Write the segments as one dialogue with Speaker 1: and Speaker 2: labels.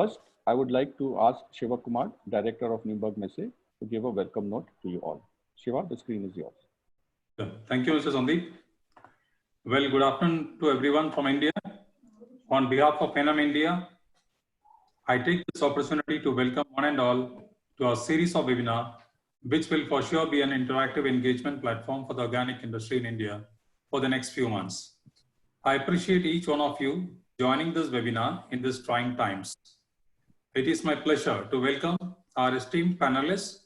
Speaker 1: First, I would like to ask Shiva Kumar, Director of Nürnberg Messe, to give a welcome note to you all. Shiva, the screen is yours.
Speaker 2: Thank you, Mr. Sandeep. Well, good afternoon to everyone from India. On behalf of NM India, I take this opportunity to welcome one and all to our series of webinars, which will for sure be an interactive engagement platform for the organic industry in India for the next few months. I appreciate each one of you joining this webinar in these trying times. It is my pleasure to welcome our esteemed panelists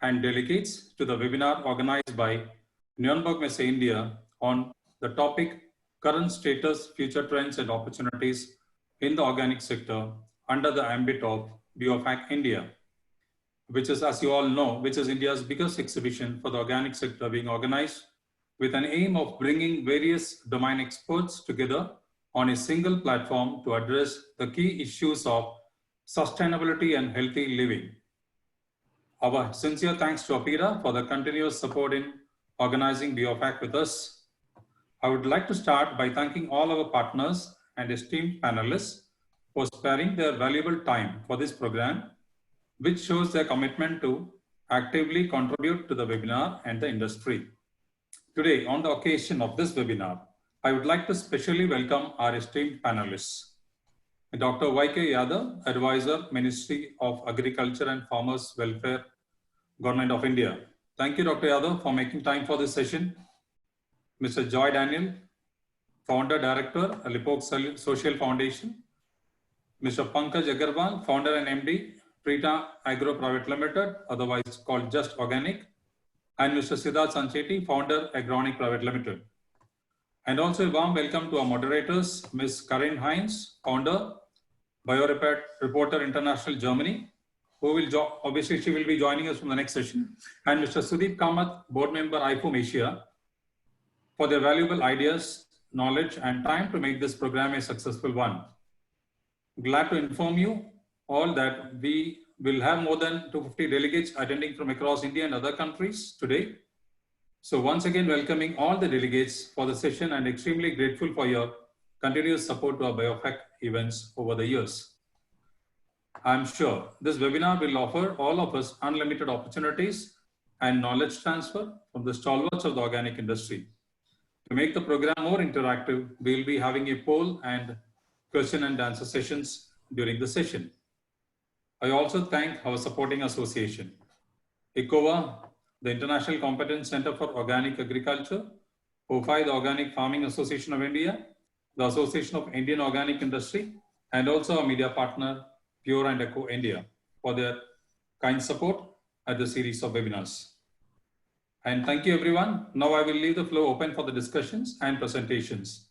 Speaker 2: and delegates to the webinar organized by Nürnberg Messe India on the topic Current Status, Future Trends and Opportunities in the Organic Sector under the ambit of BioFac India, which is, as you all know, which is India's biggest exhibition for the organic sector, being organized with an aim of bringing various domain experts together on a single platform to address the key issues of sustainability and healthy living. Our sincere thanks to APIRA for the continuous support in organizing BioFac with us. I would like to start by thanking all our partners and esteemed panelists for sparing their valuable time for this program, which shows their commitment to actively contribute to the webinar and the industry. Today, on the occasion of this webinar, I would like to specially welcome our esteemed panelists. Dr. Y.K. Yadav, Advisor, Ministry of Agriculture and Farmers Welfare, Government of India. Thank you, Dr. Yadav, for making time for this session. Mr. Joy Daniel, Founder, Director, Lipok Social Foundation. Mr. Pankaj Agarwal, Founder and MD, Prita Agro Private Limited, otherwise called Just Organic. And Mr. Siddharth Sancheti, Founder, Agronic Private Limited. And also a warm welcome to our moderators, Ms. Karin Heinz, Founder, Reporter International Germany, who will obviously she will be joining us from the next session, and Mr. Sudeep Kamath, Board Member, IFOM Asia, for their valuable ideas, knowledge, and time to make this program a successful one. Glad to inform you all that we will have more than 250 delegates attending from across India and other countries today. So once again, welcoming all the delegates for the session and extremely grateful for your continuous support to our BioFac events over the years. I'm sure this webinar will offer all of us unlimited opportunities and knowledge transfer from the stalwarts of the organic industry. To make the program more interactive, we'll be having a poll and question and answer sessions during the session. I also thank our supporting association, ICOVA, the International Competence Center for Organic Agriculture, OFI, the Organic Farming Association of India, the Association of Indian Organic Industry, and also our media partner, Pure and Eco India, for their kind support at the series of webinars. And thank you, everyone. Now I will leave the floor open for the discussions and presentations.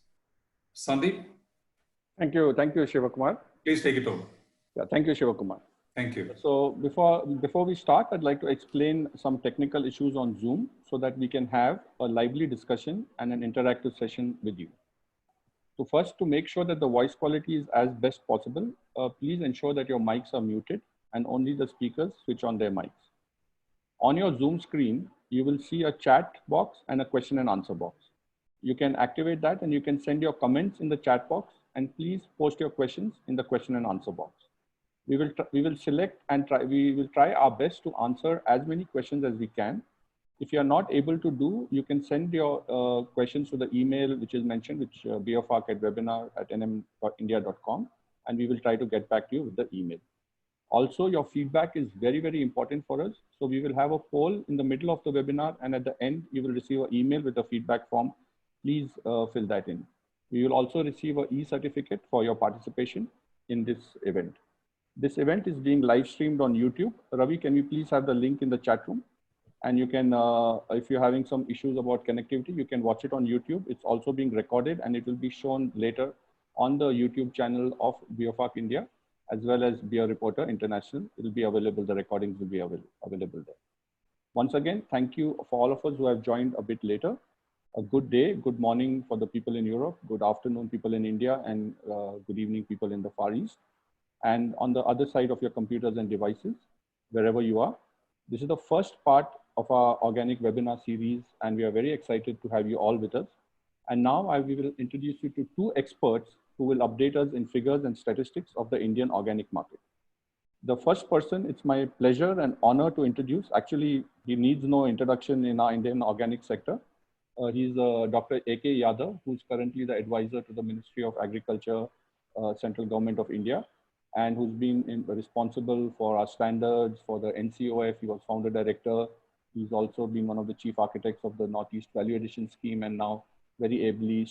Speaker 2: Sandeep?
Speaker 1: Thank you, Shiva Kumar.
Speaker 2: Please take it over.
Speaker 1: Yeah, thank you, Shiva Kumar.
Speaker 2: Thank you.
Speaker 1: So before we start, I'd like to explain some technical issues on Zoom so that we can have a lively discussion and an interactive session with you. So first, to make sure that the voice quality is as best possible, please ensure that your mics are muted and only the speakers switch on their mics. On your Zoom screen, you will see a chat box and a question and answer box. You can activate that and you can send your comments in the chat box, and please post your questions in the question and answer box. We will select and we will try our best to answer as many questions as we can. If you are not able to do, you can send your questions to the email which is mentioned, which biofac@webinar@nmindia.com, and we will try to get back to you with the email. Also, your feedback is very, very important for us. So we will have a poll in the middle of the webinar, and at the end, you will receive an email with a feedback form. Please fill that in. We will also receive an e-certificate for your participation in this event. This event is being live streamed on YouTube. Ravi, can you please have the link in the chat room? And you can, if you're having some issues about connectivity, you can watch it on YouTube. It's also being recorded and it will be shown later on the YouTube channel of BioFac India, as well as Bio Reporter International. It will be available, the recordings will be available there. Once again, thank you for all of us who have joined a bit later. A good day, good morning for the people in Europe, good afternoon people in India, and good evening people in the Far East. And on the other side of your computers and devices, wherever you are. This is the first part of our organic webinar series, and we are very excited to have you all with us. And now we will introduce you to two experts who will update us in figures and statistics of the Indian organic market. The first person, it's my pleasure and honor to introduce. Actually, he needs no introduction in our Indian organic sector. He's Dr. A.K. Yadav, who's currently the advisor to the Ministry of Agriculture, Central Government of India, and who's been responsible for our standards, for the NCOF. He was founder director. He's also been one of the chief architects of the Northeast Value Addition Scheme, and now very ably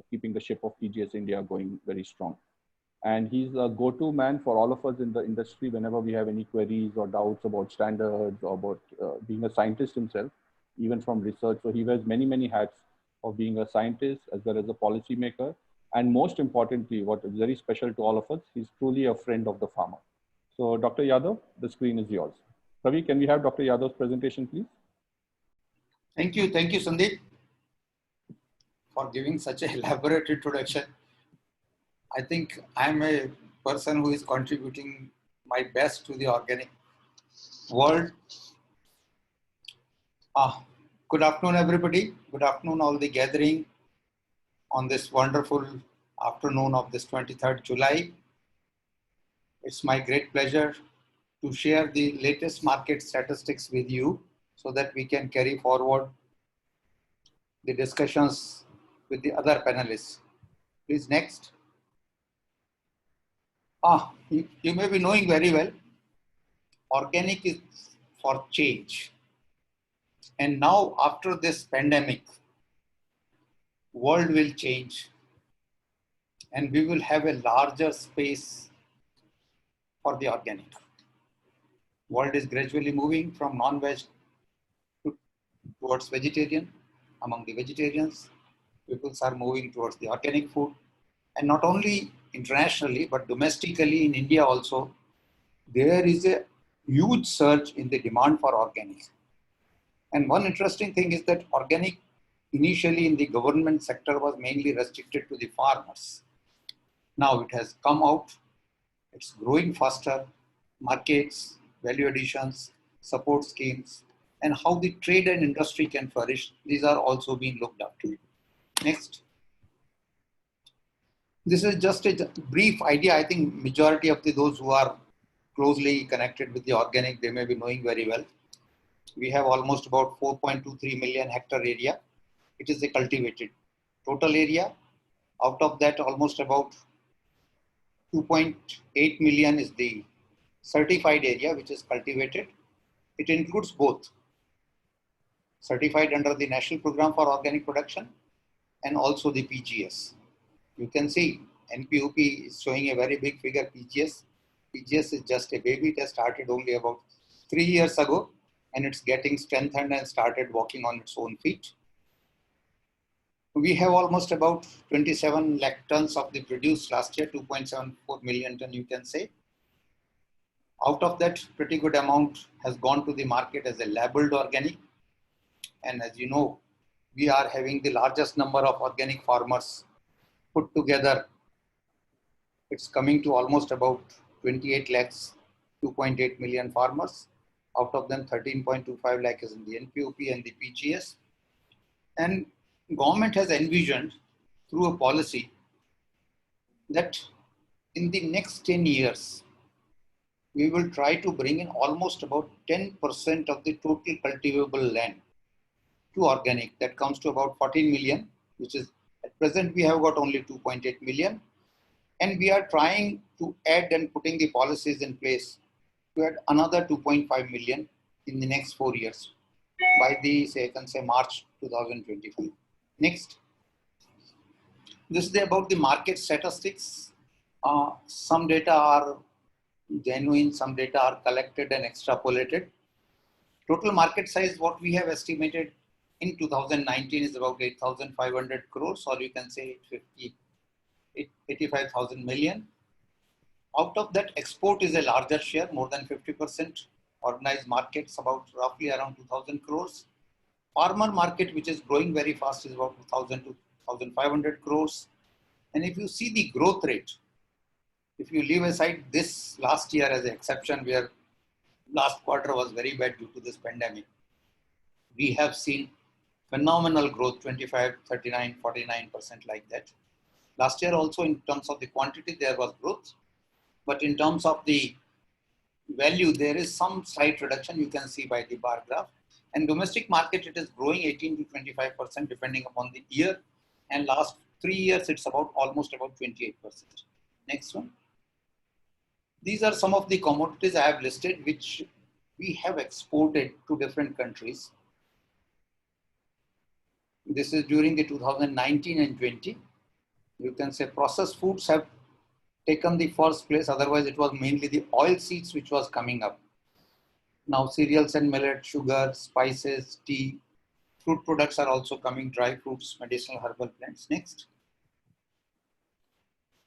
Speaker 1: keeping the ship of TGS India going very strong. And he's a go-to man for all of us in the industry whenever we have any queries or doubts about standards or about being a scientist himself, even from research. So he wears many, many hats of being a scientist as well as a policymaker. And most importantly, what is very special to all of us, he's truly a friend of the farmer. So Dr. Yadav, the screen is yours. Ravi, can we have Dr. Yadav's presentation, please?
Speaker 3: Thank you, Sandeep, for giving such an elaborate introduction. I think I'm a person who is contributing my best to the organic world. Good afternoon, everybody. Good afternoon, all the gathering on this wonderful afternoon of this 23rd July. It's my great pleasure to share the latest market statistics with you so that we can carry forward the discussions with the other panelists. Please, next. You may be knowing very well, organic is for change. And now after this pandemic, world will change and we will have a larger space for the organic. World is gradually moving from non-veg towards vegetarian. Among the vegetarians, people are moving towards the organic food. And not only internationally, but domestically in India also, there is a huge surge in the demand for organic. And one interesting thing is that organic initially in the government sector was mainly restricted to the farmers. Now it has come out, it's growing faster, markets, value additions, support schemes, and how the trade and industry can flourish. These are also being looked up to. Next. This is just a brief idea. I think majority of those who are closely connected with the organic, they may be knowing very well. We have almost about 4.23 million hectare area. It is a cultivated total area. Out of that, almost about 2.8 million is the certified area, which is cultivated. It includes both certified under the National Program for Organic Production and also the PGS. You can see NPOP is showing a very big figure, PGS. PGS is just a baby. It has started only about 3 years ago and it's getting strengthened and started walking on its own feet. We have almost about 27 lakh tons of the produced last year, 2.74 million ton you can say. Out of that, pretty good amount has gone to the market as a labeled organic. And as you know, we are having the largest number of organic farmers put together. It's coming to almost about 28 lakhs, 2.8 million farmers. Out of them, 13.25 lakh is in the NPOP and the PGS. And government has envisioned through a policy that in the next 10 years, we will try to bring in almost about 10% of the total cultivable land to organic. That comes to about 14 million, which is at present we have got only 2.8 million. And we are trying to add and putting the policies in place to add another 2.5 million in the next 4 years by the, say, I can say March 2025. Next. This is about the market statistics. Some data are genuine, some data are collected and extrapolated. Total market size, what we have estimated in 2019 is about 8,500 crores, or you can say 85,000 million. Out of that, export is a larger share, more than 50%. Organized markets about roughly around 2,000 crores. Farmer market, which is growing very fast, is about 2,000 to 1,500 crores. And if you see the growth rate, if you leave aside this last year as an exception where last quarter was very bad due to this pandemic, we have seen phenomenal growth, 25, 39, 49% like that. Last year also in terms of the quantity, there was growth. But in terms of the value, there is some slight reduction you can see by the bar graph. And domestic market, it is growing 18 to 25% depending upon the year. And last 3 years, it's about almost about 28%. Next one. These are some of the commodities I have listed, which we have exported to different countries. This is during the 2019 and 20. You can say processed foods have taken the first place. Otherwise, it was mainly the oil seeds which was coming up. Now, cereals and millet, sugar, spices, tea, fruit products are also coming, dry fruits, medicinal herbal plants. Next.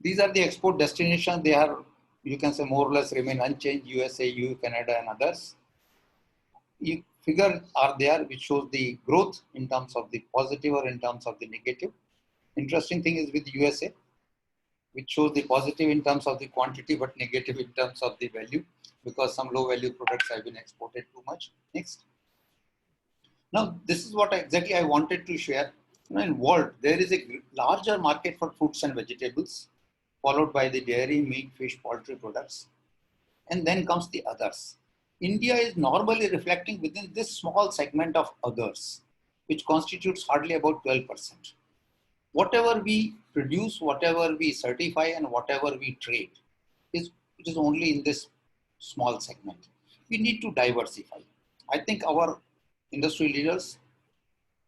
Speaker 3: These are the export destinations. They are, you can say, more or less remain unchanged: USA, EU, Canada, and others. Figures are there which shows the growth in terms of the positive or in terms of the negative. Interesting thing is with USA, which shows the positive in terms of the quantity, but negative in terms of the value, because some low value products have been exported too much. Next. Now, this is what exactly I wanted to share. In world, there is a larger market for fruits and vegetables, followed by the dairy, meat, fish, poultry products. And then comes the others. India is normally reflecting within this small segment of others, which constitutes hardly about 12%. Whatever we produce, whatever we certify, and whatever we trade, it is only in this small segment. We need to diversify. I think our industry leaders,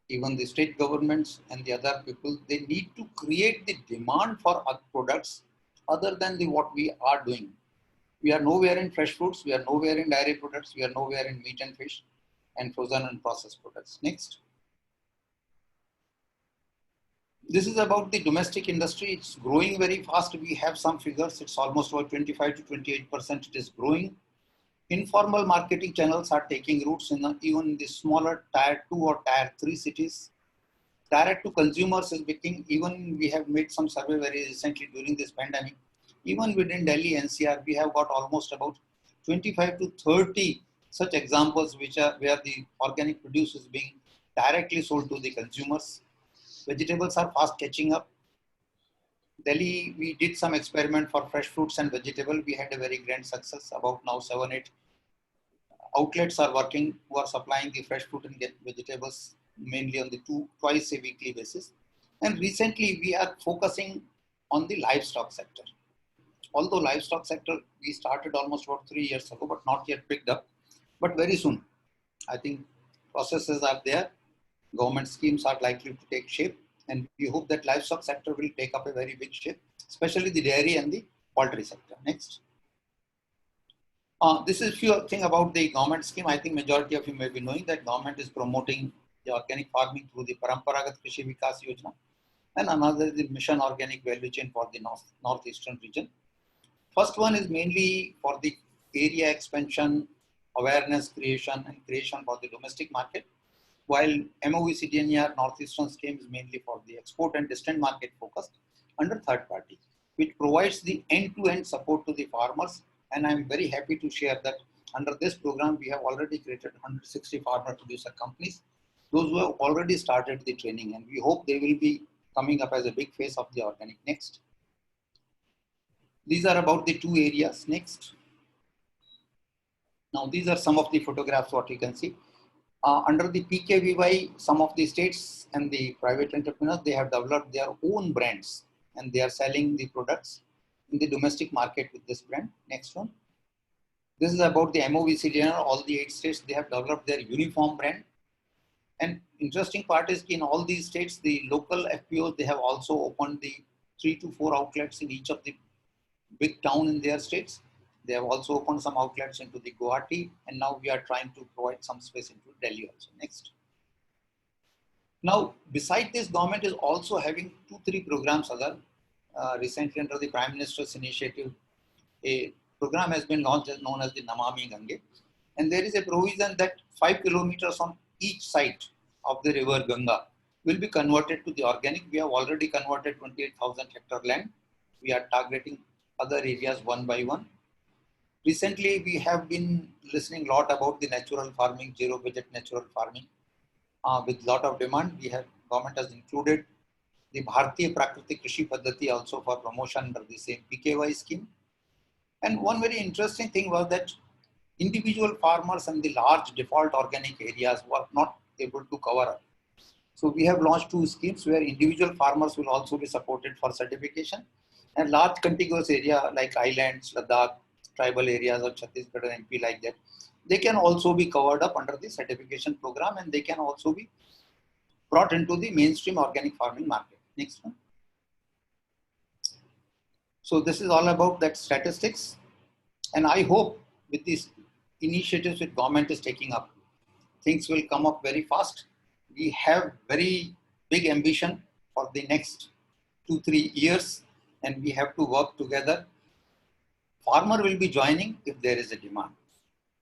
Speaker 3: even the state governments and the other people, they need to create the demand for other products other than what we are doing. We are nowhere in fresh fruits, we are nowhere in dairy products, we are nowhere in meat and fish and frozen and processed products. Next. This is about the domestic industry. It's growing very fast. We have some figures. It's almost about 25 to 28%. It is growing. Informal marketing channels are taking roots in even the smaller tier 2 or tier 3 cities. Direct to consumers is becoming, even we have made some survey very recently during this pandemic. Even within Delhi NCR, we have got almost about 25 to 30 such examples which are where the organic produce is being directly sold to the consumers. Vegetables are fast catching up. Delhi, we did some experiment for fresh fruits and vegetable. We had a very grand success. About now 7-8 outlets are working who are supplying the fresh fruit and vegetables mainly on the twice a weekly basis. And recently we are focusing on the livestock sector. Although livestock sector, we started almost about 3 years ago, but not yet picked up. But very soon, I think processes are there. Government schemes are likely to take shape. And we hope that livestock sector will take up a very big shape, especially the dairy and the poultry sector. Next. This is few thing about the government scheme. I think majority of you may be knowing that government is promoting the organic farming through the Paramparagat Krishi Vikas Yojana, and another is the Mission Organic Value Chain for the northeastern region. First one is mainly for the area expansion, awareness creation, and creation for the domestic market, while MOVCDNR Northeastern scheme is mainly for the export and distant market focused under third party, which provides the end-to-end support to the farmers. And I'm very happy to share that under this program, we have already created 160 farmer producer companies, those who have already started the training, and we hope they will be coming up as a big face of the organic. Next. These are about the two areas. Next. Now, these are some of the photographs what you can see. Under the PKVY, some of the states and the private entrepreneurs, they have developed their own brands and they are selling the products in the domestic market with this brand. Next one. This is about the MOVCDNR, all the 8 states, they have developed their uniform brand. And interesting part is in all these states, the local FPOs, they have also opened the 3 to 4 outlets in each of the big town in their states. They have also opened some outlets into the Guwahati, and now we are trying to provide some space into Delhi also. Next. Now, beside this, government is also having 2-3 programs other. Recently under the Prime Minister's initiative, a program has been launched known as the Namami Gange. And there is a provision that 5 kilometers on each side of the river Ganga will be converted to the organic. We have already converted 28,000 hectare land. We are targeting other areas one by one. Recently, we have been listening a lot about the natural farming, zero budget natural farming. With lot of demand, government has included the Bharatiya Prakritik Krishi Paddhati also for promotion under the same PKY scheme. And one very interesting thing was that individual farmers and the large default organic areas were not able to cover up. So we have launched 2 schemes where individual farmers will also be supported for certification, and large contiguous area like islands, Ladakh, tribal areas of Chhattisgarh and MP like that, they can also be covered up under the certification program, and they can also be brought into the mainstream organic farming market. Next one. So this is all about that statistics, and I hope with these initiatives that government is taking up, things will come up very fast. We have very big ambition for the next 2-3 years, and we have to work together. Farmer will be joining if there is a demand.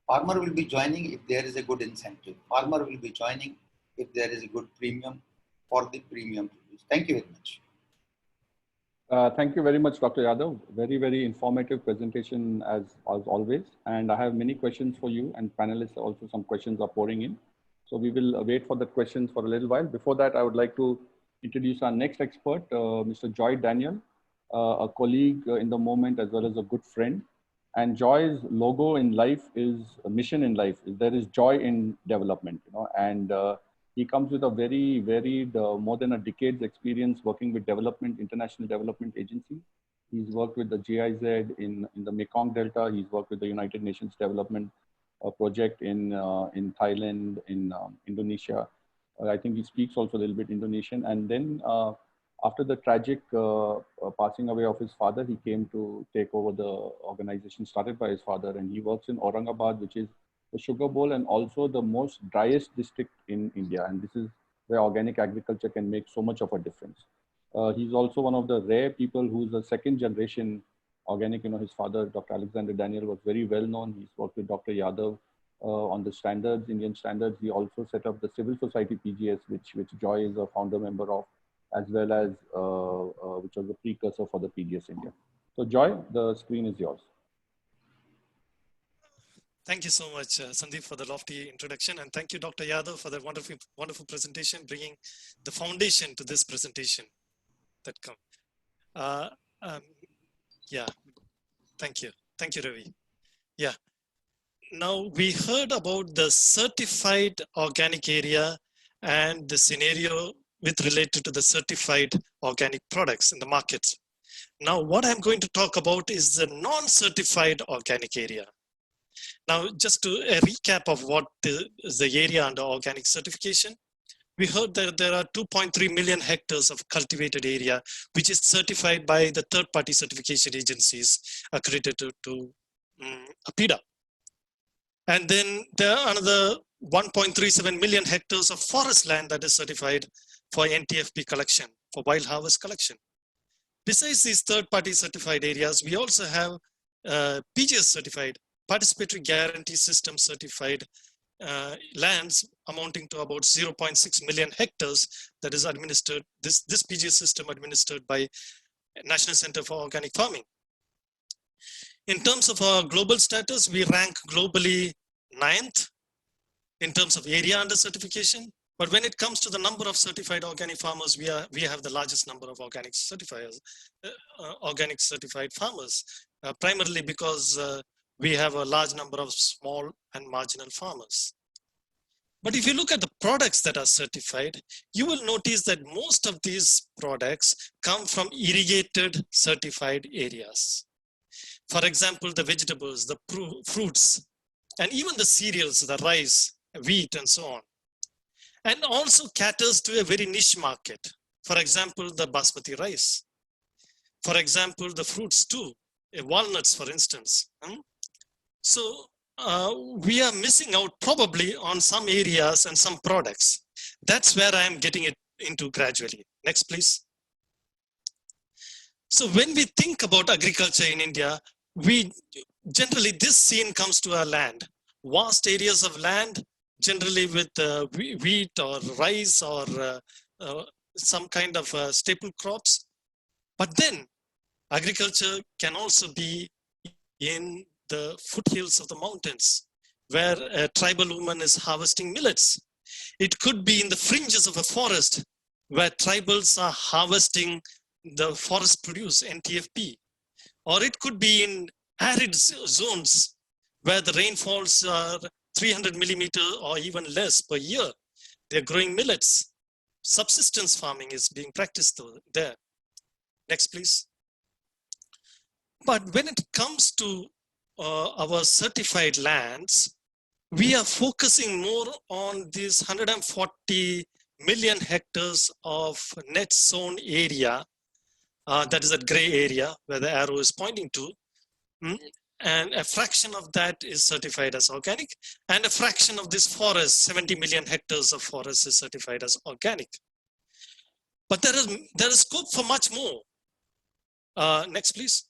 Speaker 3: Farmer will be joining if there is a good incentive. Farmer will be joining if there is a good premium for the premium produce. Thank you very much.
Speaker 1: Thank you very much, Dr. Yadav. Very, very informative presentation as always. And I have many questions for you, and panelists also some questions are pouring in. So we will wait for the questions for a little while. Before that, I would like to introduce our next expert, Mr. Joy Daniel, a colleague in the moment as well as a good friend. And Joy's logo in life is a mission in life. There is joy in development, you know, and he comes with a very varied, more than a decade's experience working with international development agencies. He's worked with the GIZ in the Mekong Delta. He's worked with the United Nations Development Project in Thailand, in Indonesia. I think he speaks also a little bit Indonesian. And then after the tragic passing away of his father, he came to take over the organization started by his father. And he works in Aurangabad, which is the sugar bowl and also the most driest district in India. And this is where organic agriculture can make so much of a difference. He's also one of the rare people who's a second generation organic. You know, his father, Dr. Alexander Daniel, was very well known. He's worked with Dr. Yadav on the standards, Indian standards. He also set up the Civil Society PGS, which Joy is a founder member of, as well as which was the precursor for the PGS India. So Joy, the screen is yours.
Speaker 4: Thank you so much, Sandeep, for the lofty introduction. And thank you, Dr. Yadav, for that wonderful presentation, bringing the foundation to this presentation that come. Yeah, thank you. Thank you, Ravi. Yeah. Now, we heard about the certified organic area and the scenario related to the certified organic products in the markets. Now, what I'm going to talk about is the non-certified organic area. Now, just to a recap of what is the area under organic certification, we heard that there are 2.3 million hectares of cultivated area, which is certified by the third-party certification agencies accredited to APIDA. And then there are another 1.37 million hectares of forest land that is certified for NTFP collection, for wild harvest collection. Besides these third-party certified areas, we also have PGS certified, participatory guarantee system certified lands amounting to about 0.6 million hectares that is administered, this PGS system administered by National Center for Organic Farming. In terms of our global status, we rank globally 9th in terms of area under certification. But when it comes to the number of certified organic farmers, we have the largest number of organic certified farmers, primarily because we have a large number of small and marginal farmers. But if you look at the products that are certified, you will notice that most of these products come from irrigated certified areas. For example, the vegetables, the fruits, and even the cereals, the rice, wheat, and so on. And also caters to a very niche market. For example, the basmati rice. For example, the fruits too, walnuts, for instance. So we are missing out probably on some areas and some products. That's where I am getting it into gradually. Next, please. So when we think about agriculture in India, generally this scene comes to our land. Vast areas of land, generally with wheat or rice or some kind of staple crops. But then agriculture can also be in the foothills of the mountains, where a tribal woman is harvesting millets. It could be in the fringes of a forest, where tribals are harvesting the forest produce, NTFP. Or it could be in arid zones where the rainfalls are 300 millimeter or even less per year. They're growing millets. Subsistence farming is being practiced there. Next, please. But when it comes to our certified lands, we are focusing more on these 140 million hectares of net zone area. That is that gray area where the arrow is pointing to. And a fraction of that is certified as organic. And a fraction of this forest, 70 million hectares of forest, is certified as organic. But there is scope for much more. Next, please.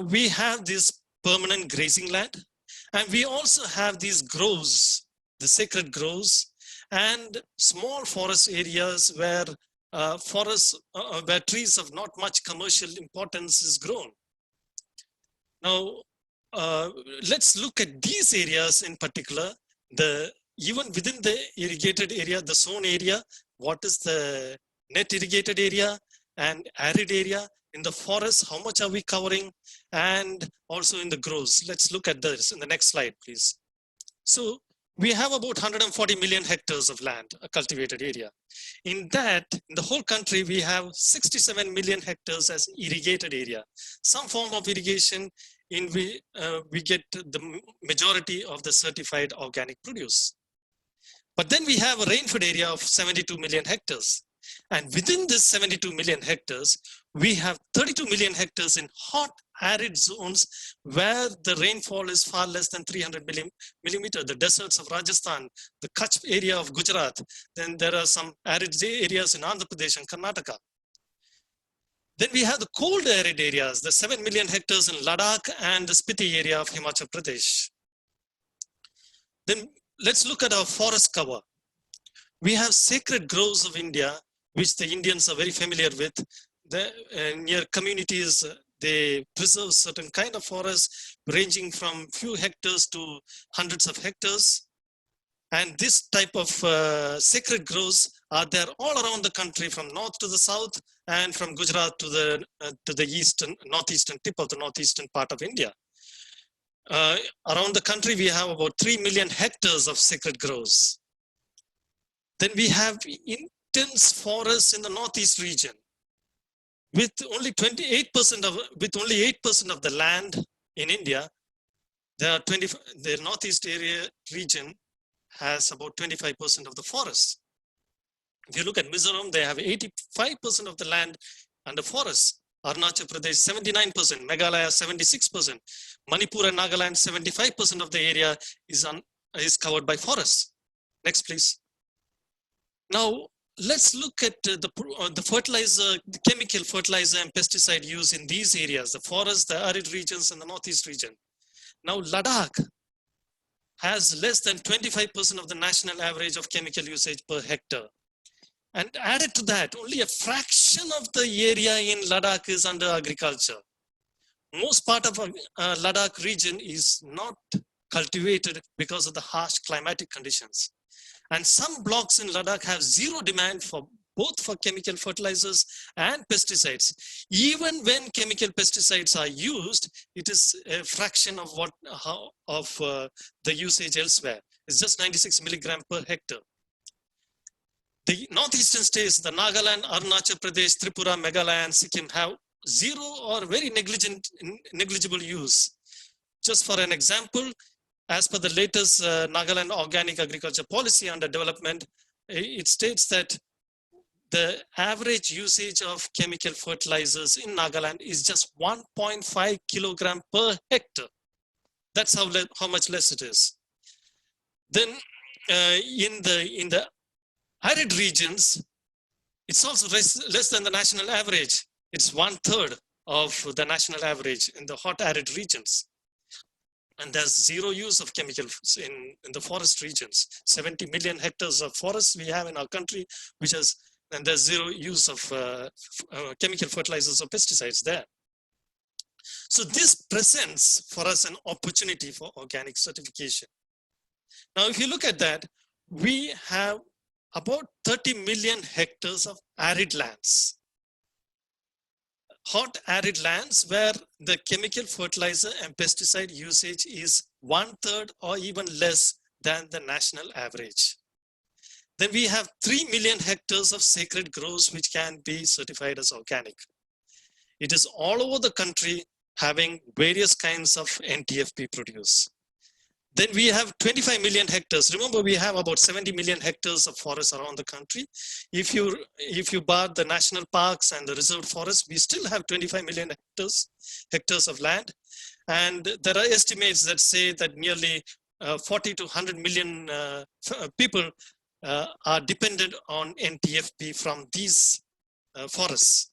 Speaker 4: We have this permanent grazing land, and we also have these groves, the sacred groves, and small forest areas where where trees of not much commercial importance is grown. Now, let's look at these areas in particular. Even within the irrigated area, the zone area, what is the net irrigated area and arid area? In the forest, how much are we covering? And also in the groves. Let's look at this in the next slide, please. So we have about 140 million hectares of land, a cultivated area. In that, in the whole country, we have 67 million hectares as irrigated area. Some form of irrigation, we get the majority of the certified organic produce. But then we have a rainfed area of 72 million hectares. And within this 72 million hectares, we have 32 million hectares in hot, arid zones where the rainfall is far less than 300 millimeter. The deserts of Rajasthan, the Kutch area of Gujarat, then there are some arid areas in Andhra Pradesh and Karnataka. Then we have the cold arid areas, the 7 million hectares in Ladakh and the Spiti area of Himachal Pradesh. Then let's look at our forest cover. We have sacred groves of India, which the Indians are very familiar with. Near communities, they preserve certain kind of forests ranging from few hectares to hundreds of hectares. And this type of sacred groves are there all around the country, from north to the south and from Gujarat to the northeastern tip of the northeastern part of India. Around the country, we have about 3 million hectares of sacred groves. Then we have intense forests in the northeast region. With only 8% of the land in India, the northeast area region has about 25% of the forest. If you look at Mizoram, they have 85% of the land under forests. Arunachal Pradesh, 79%, Meghalaya, 76%. Manipur and Nagaland, 75% of the area is covered by forests. Next, please. Now, let's look at the fertilizer, the chemical fertilizer and pesticide use in these areas, the forests, the arid regions, and the northeast region. Now, Ladakh has less than 25% of the national average of chemical usage per hectare. And added to that, only a fraction of the area in Ladakh is under agriculture. Most part of Ladakh region is not cultivated because of the harsh climatic conditions. And some blocks in Ladakh have zero demand for both for chemical fertilizers and pesticides. Even when chemical pesticides are used, it is a fraction of the usage elsewhere. It's just 96 milligram per hectare. The northeastern states, the Nagaland, Arunachal Pradesh, Tripura, Meghalaya, and Sikkim have zero or very negligible use. Just for an example, as per the latest Nagaland Organic Agriculture Policy under development, it states that the average usage of chemical fertilizers in Nagaland is just 1.5 kilogram per hectare. That's how much less it is. Then in the arid regions, it's also less than the national average. It's 1/3 of the national average in the hot arid regions. And there's zero use of chemicals in the forest regions. 70 million hectares of forests we have in our country, and there's zero use of chemical fertilizers or pesticides there. So this presents for us an opportunity for organic certification. Now, if you look at that, we have about 30 million hectares of arid lands. hot arid lands where the chemical fertilizer and pesticide usage is 1/3 or even less than the national average. Then we have 3 million hectares of sacred groves which can be certified as organic. It is all over the country having various kinds of NTFP produce. Then we have 25 million hectares. Remember, we have about 70 million hectares of forests around the country. If you bar the national parks and the reserved forests, we still have 25 million hectares of land. And there are estimates that say that nearly 40 to 100 million people are dependent on NTFP from these forests.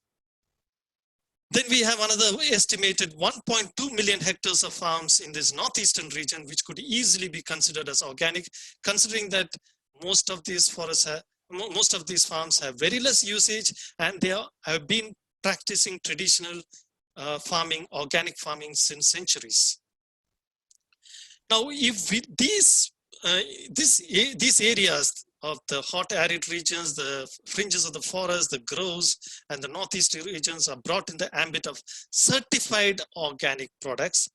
Speaker 4: Then we have another estimated 1.2 million hectares of farms in this northeastern region, which could easily be considered as organic, considering that most of these farms have very less usage, and they have been practicing traditional farming, organic farming since centuries. Now, if these areas of the hot arid regions, the fringes of the forest, the groves, and the northeast regions are brought in the ambit of certified organic products,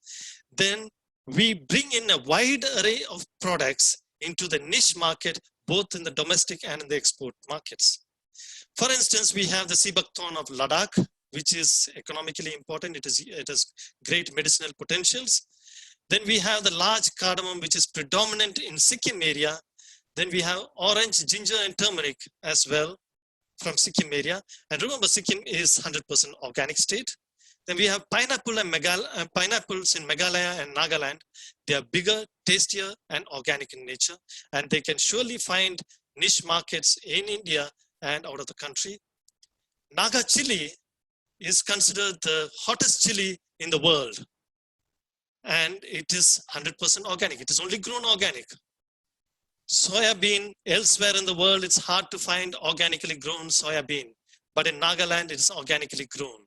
Speaker 4: then we bring in a wide array of products into the niche market, both in the domestic and in the export markets. For instance, we have the sea buckthorn of Ladakh, which is economically important. It has great medicinal potentials. Then we have the large cardamom, which is predominant in Sikkim area. Then we have orange, ginger, and turmeric as well from Sikkim area. And remember, Sikkim is 100% organic state. Then we have pineapple and pineapples in Meghalaya and Nagaland. They are bigger, tastier, and organic in nature. And they can surely find niche markets in India and out of the country. Naga chili is considered the hottest chili in the world. And it is 100% organic. It is only grown organic. Soya bean, elsewhere in the world, it's hard to find organically grown soya bean. But in Nagaland, it's organically grown.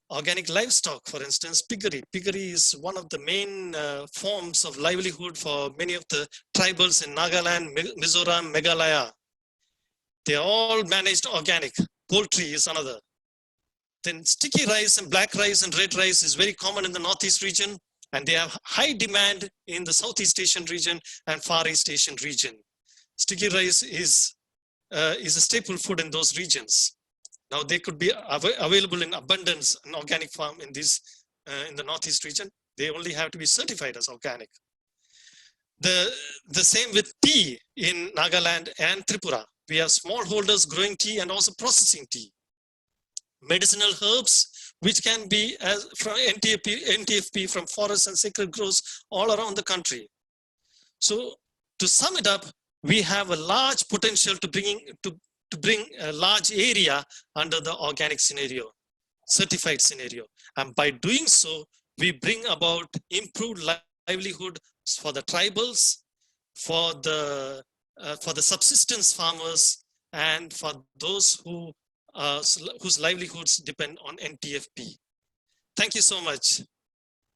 Speaker 4: Organic livestock, for instance, piggery. Piggery is one of the main forms of livelihood for many of the tribals in Nagaland, Mizoram, Meghalaya. They are all managed organic. Poultry is another. Then sticky rice and black rice and red rice is very common in the Northeast region, and they have high demand in the Southeast Asian region and Far East Asian region. Sticky rice is a staple food in those regions. Now they could be available in abundance in organic farm in the Northeast region. They only have to be certified as organic. The same with tea in Nagaland and Tripura. We have smallholders growing tea and also processing tea. Medicinal herbs, which can be from NTFP from forests and sacred groves all around the country. So to sum it up, we have a large potential to bring a large area under the organic scenario, certified scenario. And by doing so, we bring about improved livelihood for the tribals, for the subsistence farmers, and for those whose livelihoods depend on NTFP. Thank you so much.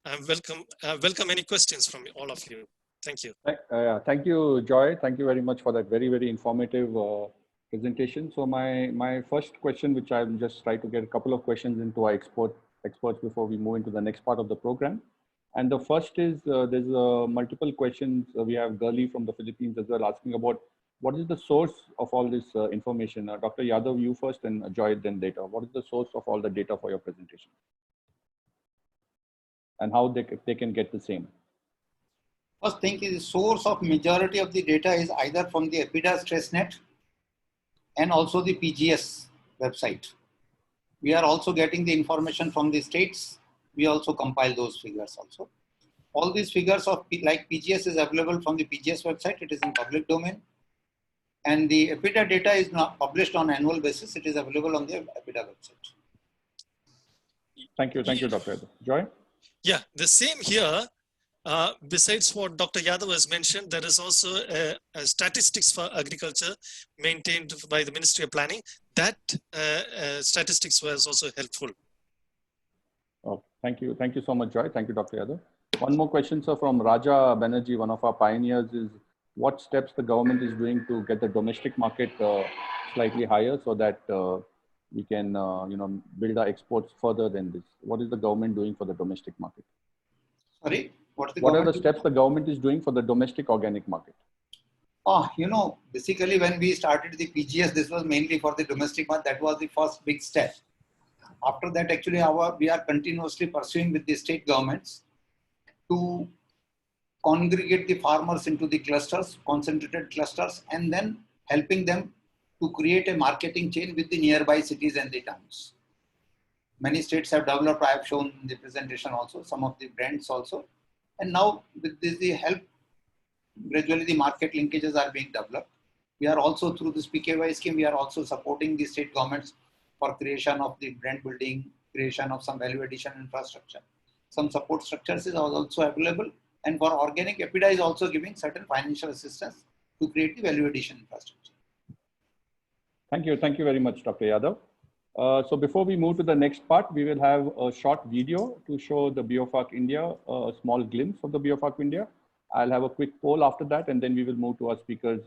Speaker 4: And welcome any questions from all of you. Thank you.
Speaker 1: Thank you, Joy. Thank you very much for that very, very informative presentation. So my first question, which I'll just try to get a couple of questions into our experts before we move into the next part of the program. And the first is, there's multiple questions. We have Gurli from the Philippines as well asking about what is the source of all this information? Dr. Yadav, you first, and Joy then later. What is the source of all the data for your presentation? And how they can get the same?
Speaker 3: First thing is the source of majority of the data is either from the EPIDA StressNet and also the PGS website. We are also getting the information from the states. We also compile those figures also. All these figures of like PGS is available from the PGS website. It is in public domain. And the EPIDA data is not published on annual basis. It is available on the EPIDA website.
Speaker 1: Thank you, Dr. Yadav. Joy?
Speaker 4: Yeah, the same here. Besides what Dr. Yadav has mentioned, there is also a statistics for agriculture maintained by the Ministry of Planning. That statistics was also helpful.
Speaker 1: Oh, thank you. Thank you so much, Joy. Thank you, Dr. Yadav. One more question, sir, from Raja Banerjee, one of our pioneers, is what steps the government is doing to get the domestic market slightly higher so that we can build our exports further than this? What is the government doing for the domestic market?
Speaker 3: Sorry, what are the
Speaker 1: What are the steps the government is doing for the domestic organic market?
Speaker 3: Oh, basically when we started the PGS, this was mainly for the domestic market. That was the first big step. After that, actually, we are continuously pursuing with the state governments to congregate the farmers into the clusters, concentrated clusters, and then helping them to create a marketing chain with the nearby cities and the towns. Many states have developed, I have shown in the presentation also, some of the brands also. And now with the help, gradually the market linkages are being developed. We are also through this PKY scheme, we are also supporting the state governments for creation of the brand building, creation of some value addition infrastructure. Some support structures is also available. And for organic, EPIDA is also giving certain financial assistance to create the value addition infrastructure.
Speaker 1: Thank you. Thank you very much, Dr. Yadav. So before we move to the next part, we will have a short video to show the BioFarc India, a small glimpse of the BioFarc India. I'll have a quick poll after that, and then we will move to our speakers,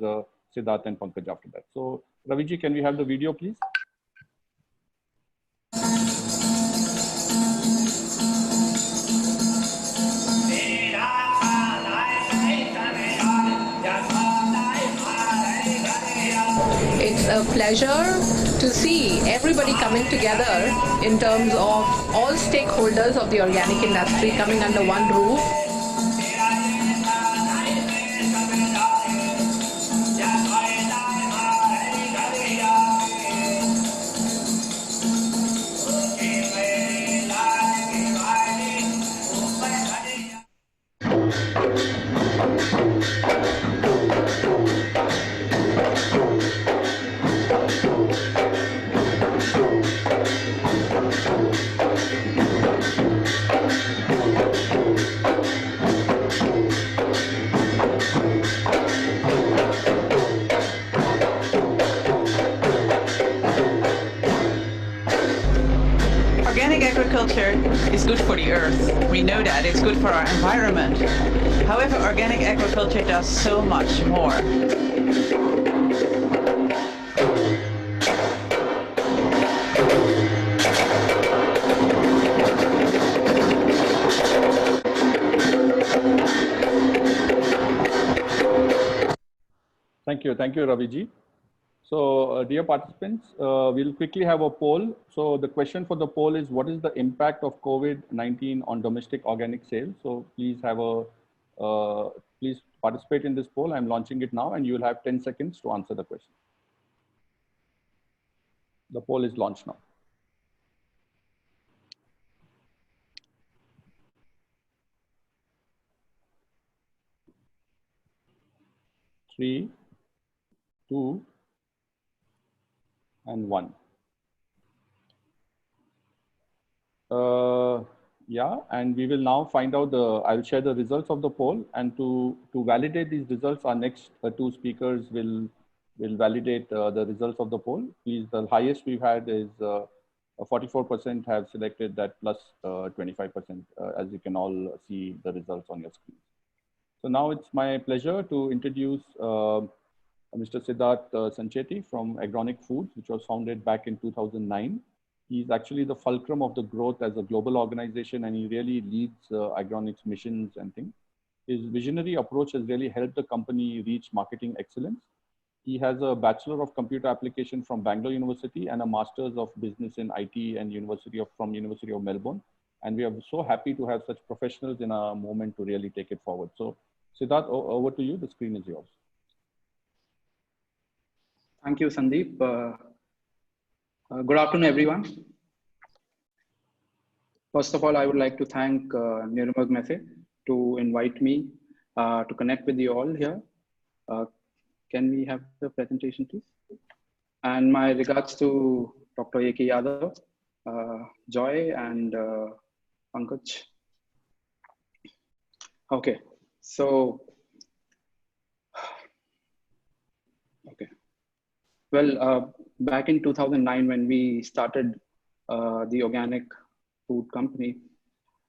Speaker 1: Siddharth and Pankaj after that. So Raviji, can we have the video, please?
Speaker 5: It's a pleasure to see everybody coming together in terms of all stakeholders of the organic industry coming under one roof.
Speaker 6: Organic agriculture is good for the earth. We know that. It's good for our environment. However, organic agriculture does so much more.
Speaker 1: Thank you, Raviji. So, dear participants, we'll quickly have a poll. So, the question for the poll is: what is the impact of COVID-19 on domestic organic sales? So, please please participate in this poll. I'm launching it now, and you will have 10 seconds to answer the question. The poll is launched now. Three, 2, and 1. Yeah, and we will now find out I'll share the results of the poll, and to validate these results, our next two speakers will validate the results of the poll. Please, the highest we've had is 44% have selected that plus 25%, as you can all see the results on your screen. So now it's my pleasure to introduce Mr. Siddharth Sancheti from Agronic Foods, which was founded back in 2009. He's actually the fulcrum of the growth as a global organization, and he really leads Agronic's missions and things. His visionary approach has really helped the company reach marketing excellence. He has a Bachelor of Computer Application from Bangalore University and a Master's of Business in IT and from University of Melbourne. And we are so happy to have such professionals in our moment to really take it forward. So Siddharth, over to you. The screen is yours.
Speaker 7: Thank you, Sandeep. Good afternoon, everyone. First of all, I would like to thank Nirmal Messe to invite me to connect with you all here. Can we have the presentation, please? And my regards to Dr. A.K. Yadav, Joy, and Pankaj. Okay, so, okay. Well, back in 2009, when we started the organic food company,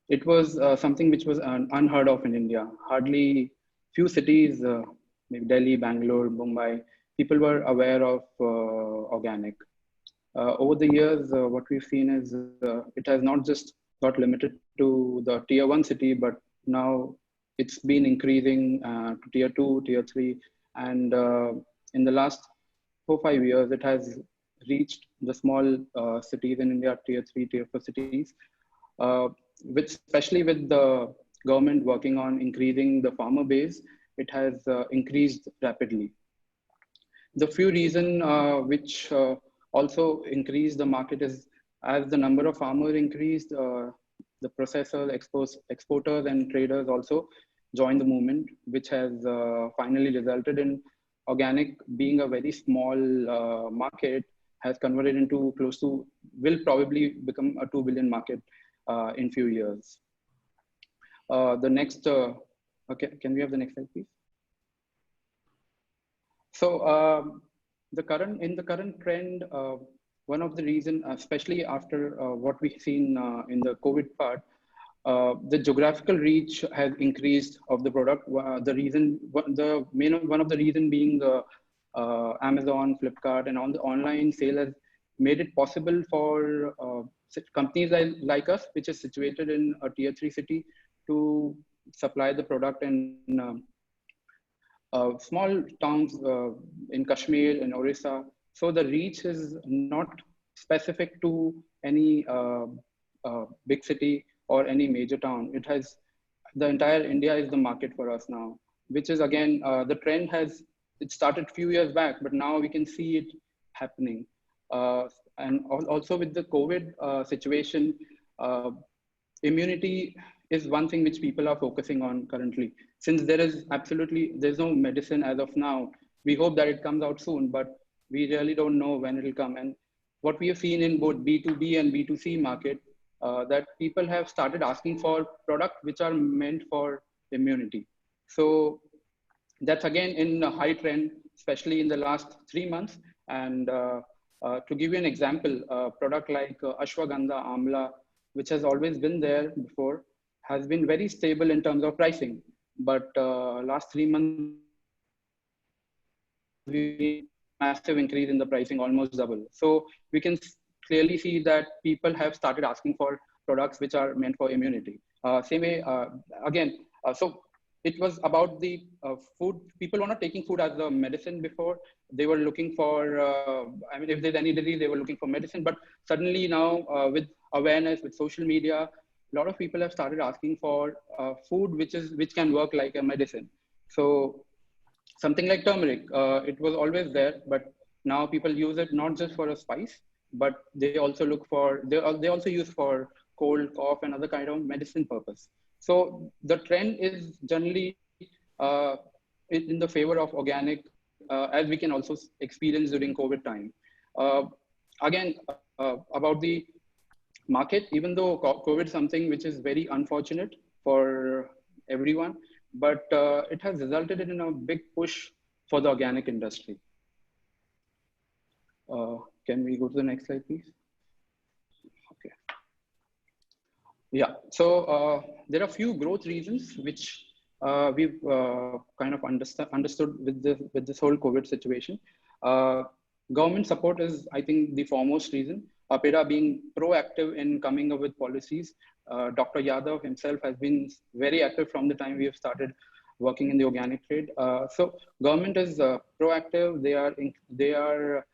Speaker 7: it was something which was unheard of in India. Hardly few cities, maybe Delhi, Bangalore, Mumbai, people were aware of organic. over the years, what we've seen is it has not just got limited to the tier 1 city, but now it's been increasing to tier 2, tier 3. And in the last 4-5 years, it has reached the small cities in India, tier 3, tier 4 cities, especially with the government working on increasing the farmer base, it has increased rapidly. The few reasons which also increased the market is as the number of farmers increased, the processors, exporters and traders also joined the movement, which has finally resulted in organic being a very small market has converted into close to, will probably become a 2 billion market in few years. The next, okay, can we have the next slide, please? So in the current trend, one of the reasons, especially after what we've seen in the COVID part, the geographical reach has increased of the product. The reason, one of the reason being the Amazon, Flipkart, and on the online sale has made it possible for companies like us, which is situated in a tier 3 city, to supply the product in small towns in Kashmir and Orissa. So the reach is not specific to any big city or any major town. It has, the entire India is the market for us now, which is again, the trend has, it started few years back, but now we can see it happening. And also with the COVID situation, immunity is one thing which people are focusing on currently. Since there's no medicine as of now, we hope that it comes out soon, but we really don't know when it'll come. And what we have seen in both B2B and B2C market, that people have started asking for products which are meant for immunity. So that's again in a high trend, especially in the last 3 months. And to give you an example, a product like Ashwagandha Amla, which has always been there before, has been very stable in terms of pricing. But last 3 months, we massive increase in the pricing, almost double. So we can clearly see that people have started asking for products which are meant for immunity. Same way, again, so it was about the food. People were not taking food as a medicine before. They were looking for, I mean, if there's any disease, they were looking for medicine. But suddenly now with awareness, with social media, a lot of people have started asking for food which can work like a medicine. So something like turmeric, it was always there, but now people use it not just for a spice, but they also look for, they also use for cold, cough, and other kind of medicine purpose. So the trend is generally in the favor of organic, as we can also experience during COVID time. Again, about the market, even though COVID is something which is very unfortunate for everyone, but it has resulted in a big push for the organic industry. Can we go to the next slide, please? Okay. Yeah, so there are a few growth reasons which we've kind of understood with this whole COVID situation. Government support is, I think, the foremost reason. APEDA being proactive in coming up with policies. Dr. Yadav himself has been very active from the time we have started working in the organic trade. So government is proactive. They are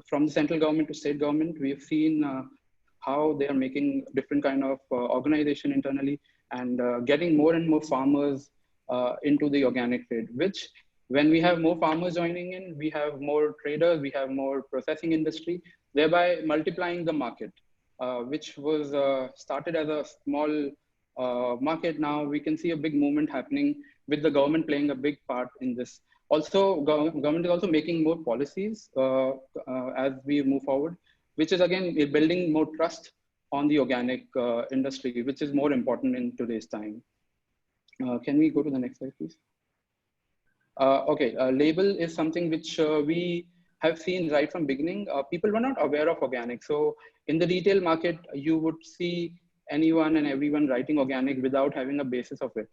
Speaker 7: from the central government to state government. We have seen how they are making different kind of organization internally and getting more and more farmers into the organic trade, which when we have more farmers joining in, we have more traders, we have more processing industry, thereby multiplying the market, which was started as a small market. Now we can see a big movement happening with the government playing a big part in this. Also, government is also making more policies as we move forward, which is again building more trust on the organic industry, which is more important in today's time. Can we go to the next slide, please? Okay, label is something which we have seen right from beginning. People were not aware of organic. So in the retail market, you would see anyone and everyone writing organic without having a basis of it.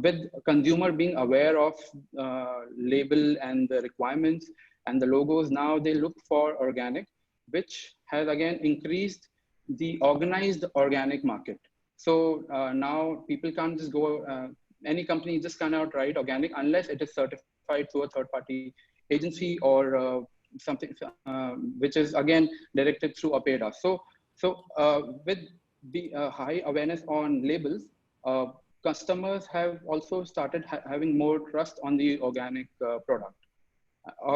Speaker 7: With consumer being aware of label and the requirements and the logos, now they look for organic. which has again increased the organized organic market. So now people can't just go, any company just cannot write organic unless it is certified through a third-party agency or something which is again directed through APEDA. So with the high awareness on labels, customers have also started having more trust on the organic product.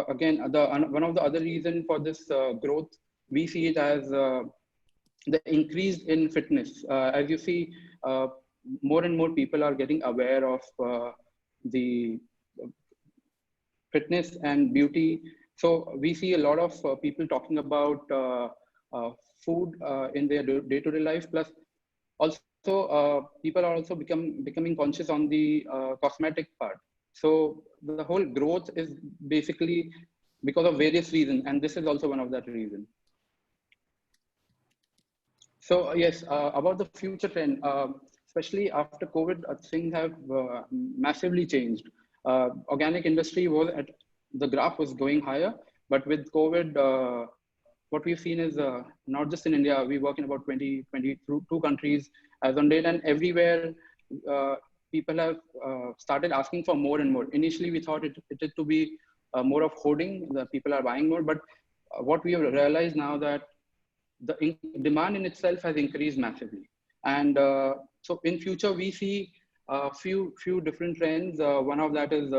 Speaker 7: Again, one of the other reasons for this growth, we see it as the increase in fitness. As you see, more and more people are getting aware of the fitness and beauty. So we see a lot of people talking about food in their day-to-day life. Plus, also people are also becoming conscious on the cosmetic part. So the whole growth is basically because of various reasons, and this is also one of that reason. So yes, about the future trend, especially after COVID, things have massively changed. Organic industry was at, the graph was going higher, but with COVID, what we've seen is not just in India, we work in about 22 countries as on date, and everywhere people have started asking for more and more. Initially, we thought it to be more of hoarding, the people are buying more, but what we have realized now that the demand in itself has increased massively. And so in future, we see a few different trends. One of that is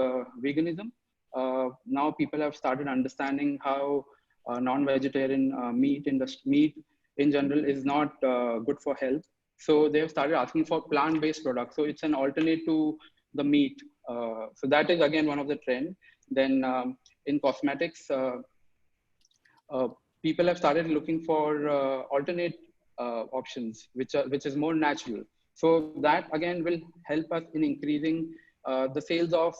Speaker 7: veganism. Now people have started understanding how non-vegetarian meat in general is not good for health. So they've started asking for plant-based products. So it's an alternate to the meat. So that is again one of the trend. Then in cosmetics, people have started looking for alternate options, which is more natural. So that again will help us in increasing the sales of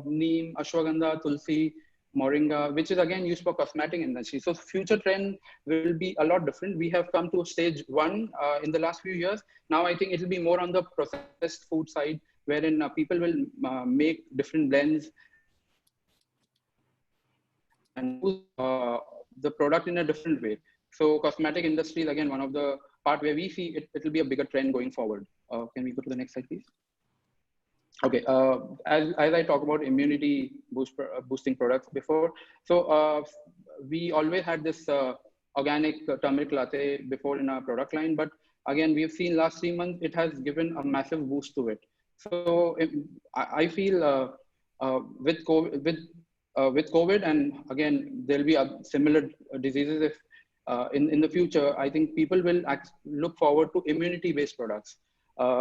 Speaker 7: neem, ashwagandha, tulsi, moringa, which is again used for cosmetic industry. So future trend will be a lot different. We have come to stage 1 in the last few years. Now I think it will be more on the processed food side, wherein people will make different blends and use the product in a different way. So cosmetic industry is again one of the part where we see it will be a bigger trend going forward. Can we go to the next slide, please? Okay, as I talk about immunity boosting products before, so we always had this organic turmeric latte before in our product line, but again, we've seen last 3 months, it has given a massive boost to it. So I feel with COVID, and again, there'll be similar diseases if in the future, I think people will look forward to immunity-based products,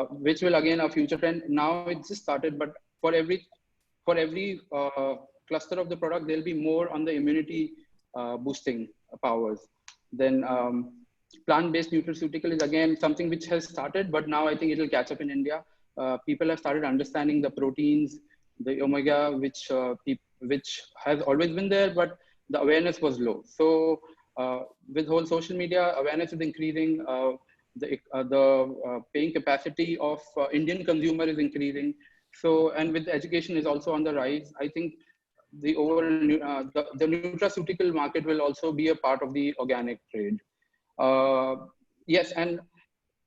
Speaker 7: which will again a future trend. Now it's just started, but for every cluster of the product, there'll be more on the immunity boosting powers. Then plant-based nutraceutical is again something which has started, but now I think it will catch up in India. People have started understanding the proteins, the omega, which has always been there, but the awareness was low. So with whole social media, awareness is increasing. The paying capacity of Indian consumer is increasing. So, and with education is also on the rise. I think the overall the nutraceutical market will also be a part of the organic trade. Yes, and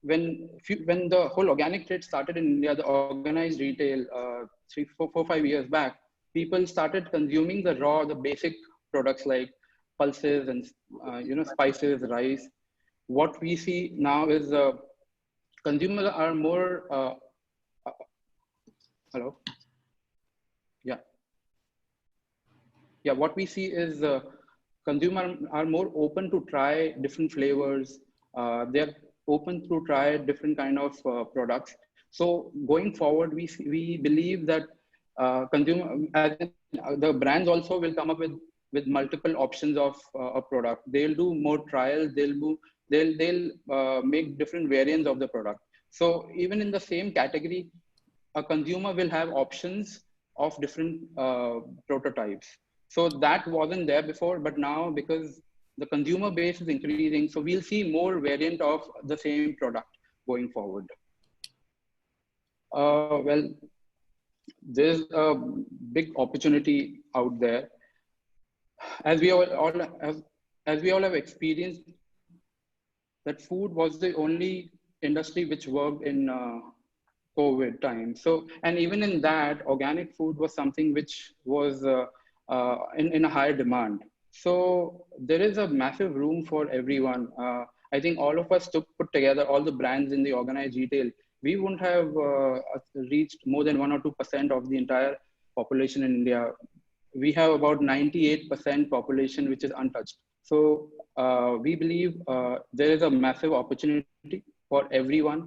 Speaker 7: when the whole organic trade started in India, the organized retail 5 years back, people started consuming the basic products like pulses and spices, rice. What we see now is consumers are more hello. Yeah, what we see is consumers are more open to try different flavors. They're open to try different kind of products. So going forward, we believe that the brands also will come up with multiple options of a product. They'll do more trials. They'll make different variants of the product. So even in the same category, a consumer will have options of different prototypes. So that wasn't there before, but now because the consumer base is increasing, so we'll see more variant of the same product going forward. Well, there's a big opportunity out there. As as we all have experienced, that food was the only industry which worked in COVID time. So, and even in that, organic food was something which was in a higher demand. So there is a massive room for everyone. I think all of us put together all the brands in the organized retail. We wouldn't have reached more than 1 or 2% of the entire population in India. We have about 98% population which is untouched. So we believe there is a massive opportunity for everyone,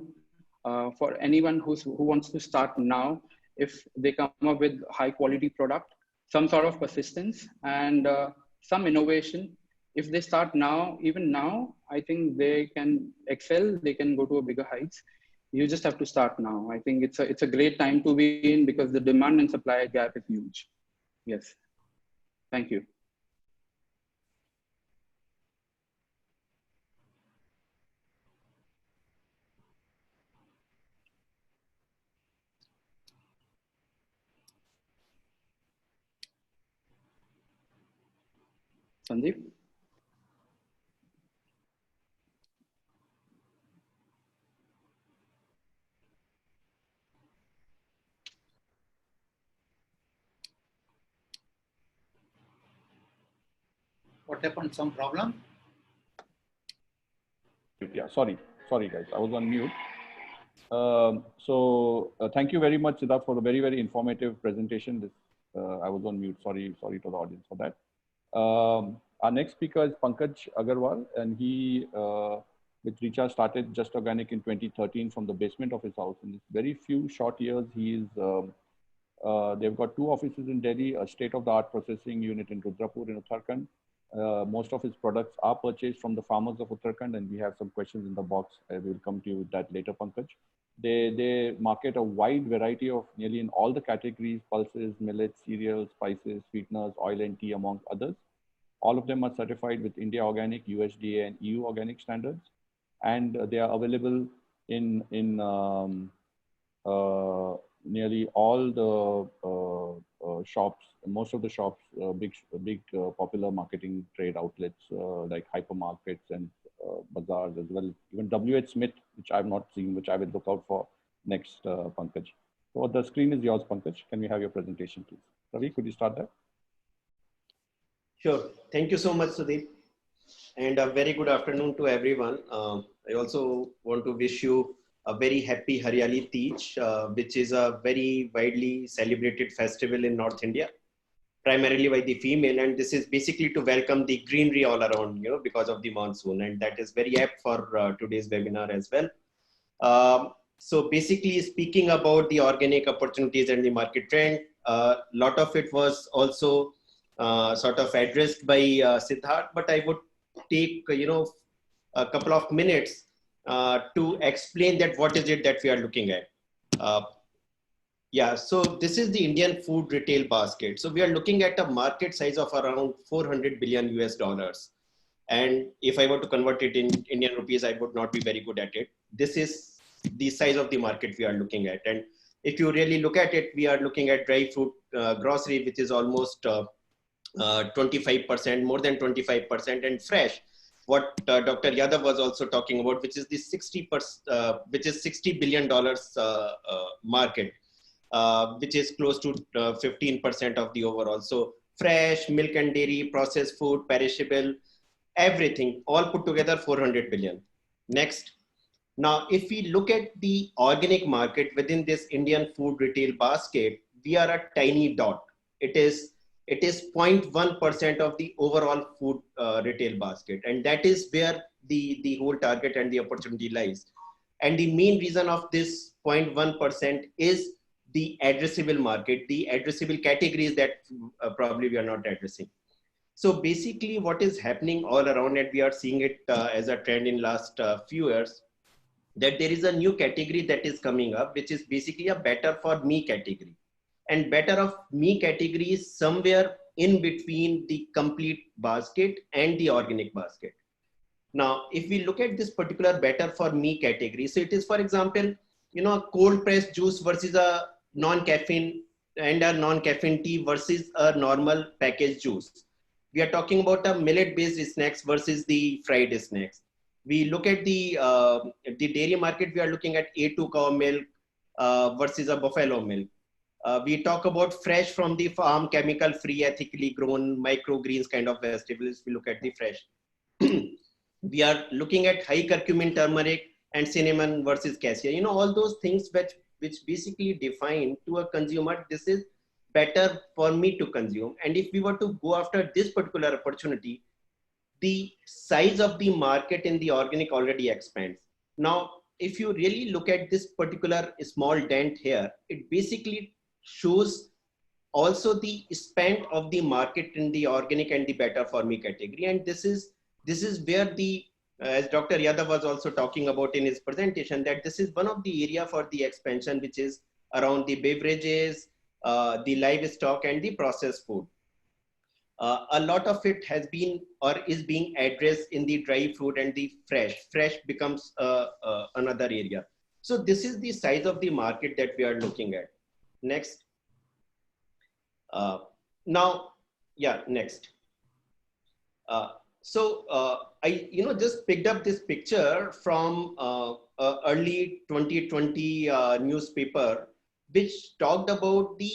Speaker 7: for anyone who wants to start now. If they come up with high quality product, some sort of persistence, and some innovation, if they start now, even now, I think they can excel, they can go to a bigger heights. You just have to start now. I think it's a great time to be in, because the demand and supply gap is huge. Yes. Thank you. Sandeep?
Speaker 3: What happened? Some problem?
Speaker 1: Yeah, sorry guys, I was on mute. Thank you very much, Siddharth, for the very, very informative presentation. I was on mute. Sorry to the audience for that. Our next speaker is Pankaj Agarwal, and he, with Richa, started Just Organic in 2013 from the basement of his house. In very few short years, they've got 2 offices in Delhi, a state-of-the-art processing unit in Rudrapur in Uttarakhand. Most of his products are purchased from the farmers of Uttarakhand, and we have some questions in the box. I will come to you with that later, Pankaj. They market a wide variety of nearly in all the categories: pulses, millets, cereals, spices, sweeteners, oil and tea, among others. All of them are certified with India Organic, USDA and EU Organic standards. And they are available in nearly all the shops, most of the shops, big popular marketing trade outlets like hypermarkets and bazaars as well. Even WH Smith, which I've not seen, which I will look out for next, Pankaj. So the screen is yours, Pankaj. Can we have your presentation, please? Ravi, could you start that?
Speaker 8: Sure. Thank you so much, Sudeep. And a very good afternoon to everyone. I also want to wish you a very happy Haryali Teej, which is a very widely celebrated festival in North India, primarily by the female. And this is basically to welcome the greenery all around, because of the monsoon. And that is very apt for today's webinar as well. So basically speaking about the organic opportunities and the market trend, a lot of it was also sort of addressed by Siddharth, but I would take, a couple of minutes to explain that what is it that we are looking at. Yeah, so this is the Indian food retail basket. So we are looking at a market size of around 400 billion US dollars. And if I were to convert it in Indian rupees, I would not be very good at it. This is the size of the market we are looking at. And if you really look at it, we are looking at dry fruit grocery, which is almost 25%, more than 25%, and fresh, what Dr. Yadav was also talking about, which is the 60%, which is $60 billion market, which is close to 15% of the overall. So fresh, milk and dairy, processed food, perishable, everything, all put together 400 billion. Next. Now, if we look at the organic market within this Indian food retail basket, we are a tiny dot. It is 0.1% of the overall food retail basket. And that is where the whole target and the opportunity lies. And the main reason of this 0.1% is the addressable market, the addressable categories that probably we are not addressing. So basically what is happening all around, and we are seeing it as a trend in last few years, that there is a new category that is coming up, which is basically a better for me category. And better of me category is somewhere in between the complete basket and the organic basket. Now, if we look at this particular better for me category, so it is, for example, a cold pressed juice versus a non-caffeine and a non-caffeine tea versus a normal packaged juice. we are talking about a millet-based snacks versus the fried snacks. We look at the dairy market, we are looking at A2 cow milk versus a buffalo milk. We talk about fresh from the farm, chemical-free, ethically grown, microgreens kind of vegetables. We look at the fresh. We are looking at high curcumin, turmeric, and cinnamon versus cassia. You know, all those things which basically define to a consumer, this is better for me to consume. And if we were to go after this particular opportunity, the size of the market in the organic already expands. Now, if you really look at this particular small dent here, it basically shows also the spend of the market in the organic and the better for me category. And this is where the, as Dr. Yadav was also talking about in his presentation, that this is one of the area for the expansion, which is around the beverages, the livestock and the processed food. A lot of it has been or is being addressed in the dry fruit and the fresh. Fresh becomes another area. So this is the size of the market that we are looking at. Next. Now, yeah, next. I just picked up this picture from early 2020 newspaper, which talked about the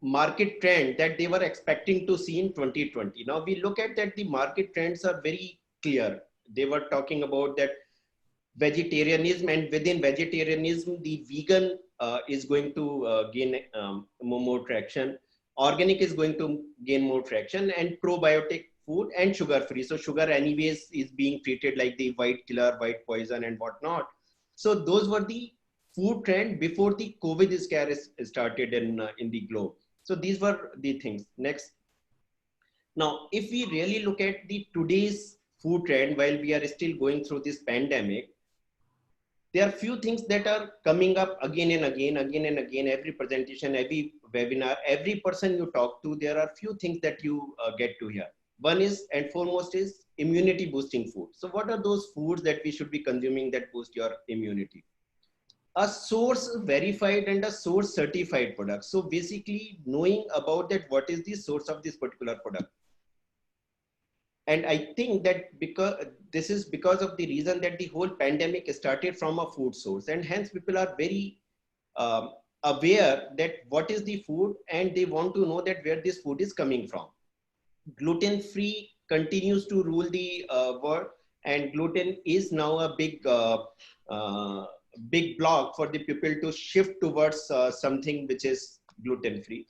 Speaker 8: market trend that they were expecting to see in 2020. Now we look at that, the market trends are very clear. They were talking about that vegetarianism, and within vegetarianism, the vegan is going to gain more traction. Organic is going to gain more traction, and probiotic food and sugar free. So sugar anyways is being treated like the white killer, white poison and whatnot. So those were the food trend before the COVID scare started in the globe. So these were the things. Next. Now, if we really look at the today's food trend, while we are still going through this pandemic, there are few things that are coming up again and again, every presentation, every webinar, every person you talk to, there are few things that you get to hear. One is, and foremost, is immunity boosting food. So what are those foods that we should be consuming that boost your immunity? A source verified and a source certified product. So basically knowing about that, what is the source of this particular product. And I think that because this is because of the reason that the whole pandemic started from a food source, and hence people are very aware that what is the food, and they want to know that where this food is coming from. Gluten-free continues to rule the world, and gluten is now a big block for the people to shift towards something which is gluten-free.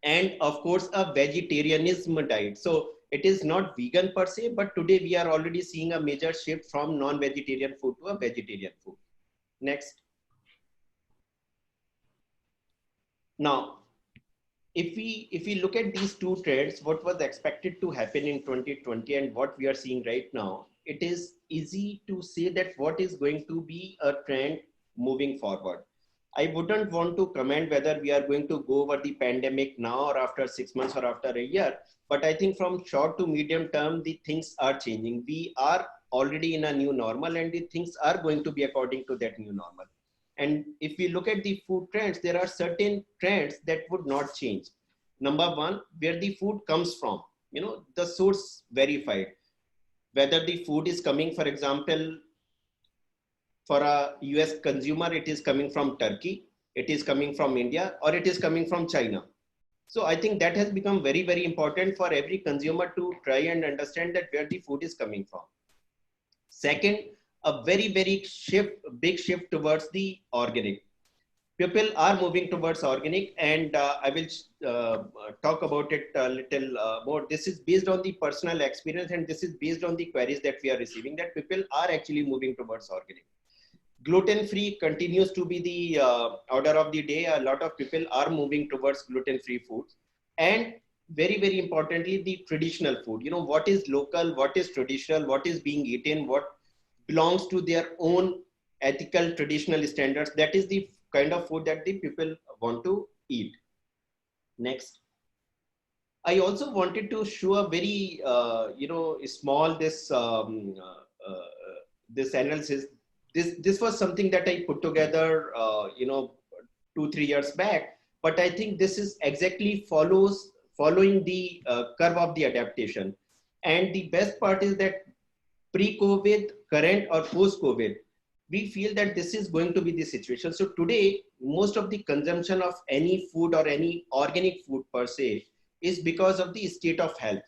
Speaker 8: And of course, a vegetarianism diet. So it is not vegan per se, but today we are already seeing a major shift from non-vegetarian food to a vegetarian food. Next. Now, if we look at these two trends, what was expected to happen in 2020 and what we are seeing right now, it is easy to say that what is going to be a trend moving forward. I wouldn't want to comment whether we are going to go over the pandemic now or after 6 months or after a year, but I think from short to medium term, the things are changing. We are already in a new normal, and the things are going to be according to that new normal. And if we look at the food trends, there are certain trends that would not change. Number one, where the food comes from, the source verified. Whether the food is coming, for example, for a US consumer, it is coming from Turkey, it is coming from India, or it is coming from China. So I think that has become very, very important for every consumer to try and understand that where the food is coming from. Second, a very, very big shift towards the organic. People are moving towards organic, and I will talk about it a little more. This is based on the personal experience, and this is based on the queries that we are receiving, that people are actually moving towards organic. Gluten-free continues to be the order of the day. A lot of people are moving towards gluten-free foods. And very, very importantly, the traditional food. What is local, what is traditional, what is being eaten, what belongs to their own ethical, traditional standards. That is the kind of food that the people want to eat. Next. I also wanted to show a very, small, this analysis. This was something that I put together, 2-3 years back, but I think this is exactly follows following the curve of the adaptation. And the best part is that pre-COVID, current or post-COVID, we feel that this is going to be the situation. So today, most of the consumption of any food or any organic food per se is because of the state of health.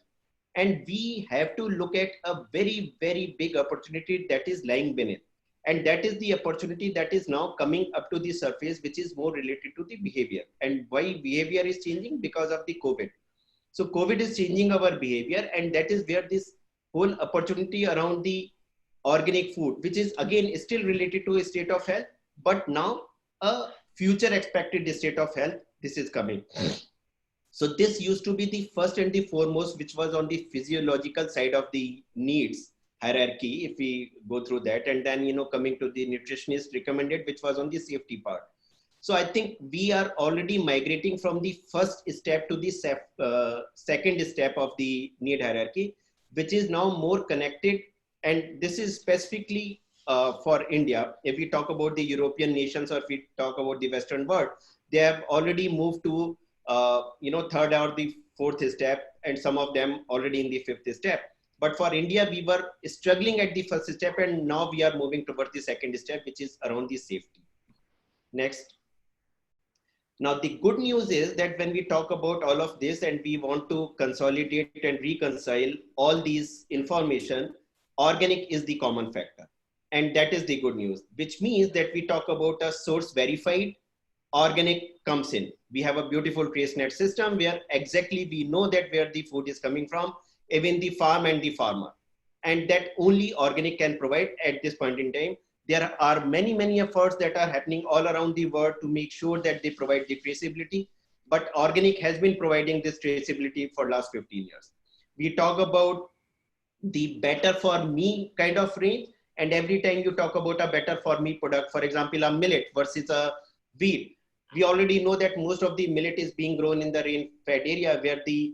Speaker 8: And we have to look at a very, very big opportunity that is lying beneath. And that is the opportunity that is now coming up to the surface, which is more related to the behavior. And why behavior is changing? Because of the COVID. So COVID is changing our behavior, and that is where this whole opportunity around the organic food, which is again still related to a state of health, but now a future expected state of health, this is coming. So this used to be the first and the foremost, which was on the physiological side of the needs hierarchy, if we go through that, and then, coming to the nutritionist recommended, which was on the safety part. So I think we are already migrating from the first step to the second step of the need hierarchy, which is now more connected. And this is specifically for India. If we talk about the European nations, or if we talk about the Western world, they have already moved to, third or the fourth step, and some of them already in the fifth step. But for India, we were struggling at the first step, and now we are moving towards the second step, which is around the safety. Next. Now, the good news is that when we talk about all of this and we want to consolidate and reconcile all these information, organic is the common factor. And that is the good news, which means that we talk about a source verified, organic comes in. We have a beautiful TraceNet system where exactly we know that where the food is coming from, even the farm and the farmer. And that only organic can provide at this point in time. There are many, many efforts that are happening all around the world to make sure that they provide the traceability, but organic has been providing this traceability for last 15 years. We talk about the better for me kind of range, and every time you talk about a better for me product, for example, a millet versus a wheat, we already know that most of the millet is being grown in the rain-fed area where the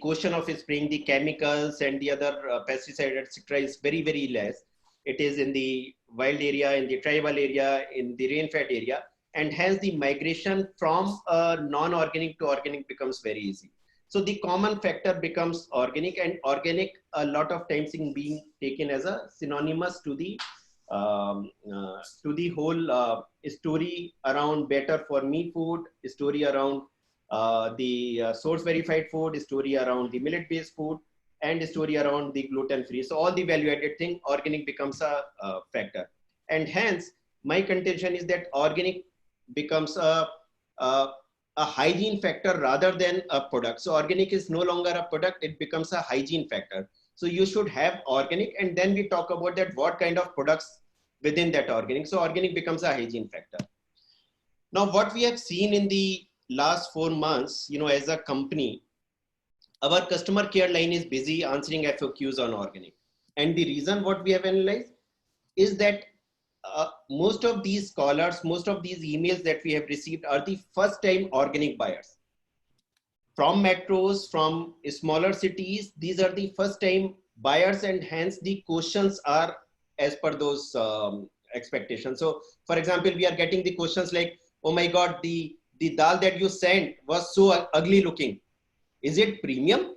Speaker 8: quotient of spraying the chemicals and the other pesticides, etc., is very, very less. It is in the wild area, in the tribal area, in the rain-fed area, and hence the migration from non-organic to organic becomes very easy. So the common factor becomes organic, and organic a lot of times in being taken as a synonymous to the whole story around better for me food, story around the source verified food, story around the millet based food, and story around the gluten free. So all the value added thing, organic becomes a factor. And hence my contention is that organic becomes a hygiene factor rather than a product. So organic is no longer a product, it becomes a hygiene factor. So you should have organic, and then we talk about that what kind of products within that organic. So organic becomes a hygiene factor. Now what we have seen in the last 4 months, as a company, our customer care line is busy answering FAQs on organic. And the reason what we have analyzed is that most of these callers, most of these emails that we have received are the first time organic buyers. From metros, from smaller cities, these are the first time buyers, and hence the questions are as per those expectations. So for example, we are getting the questions like, oh my God, the dal that you sent was so ugly looking. Is it premium?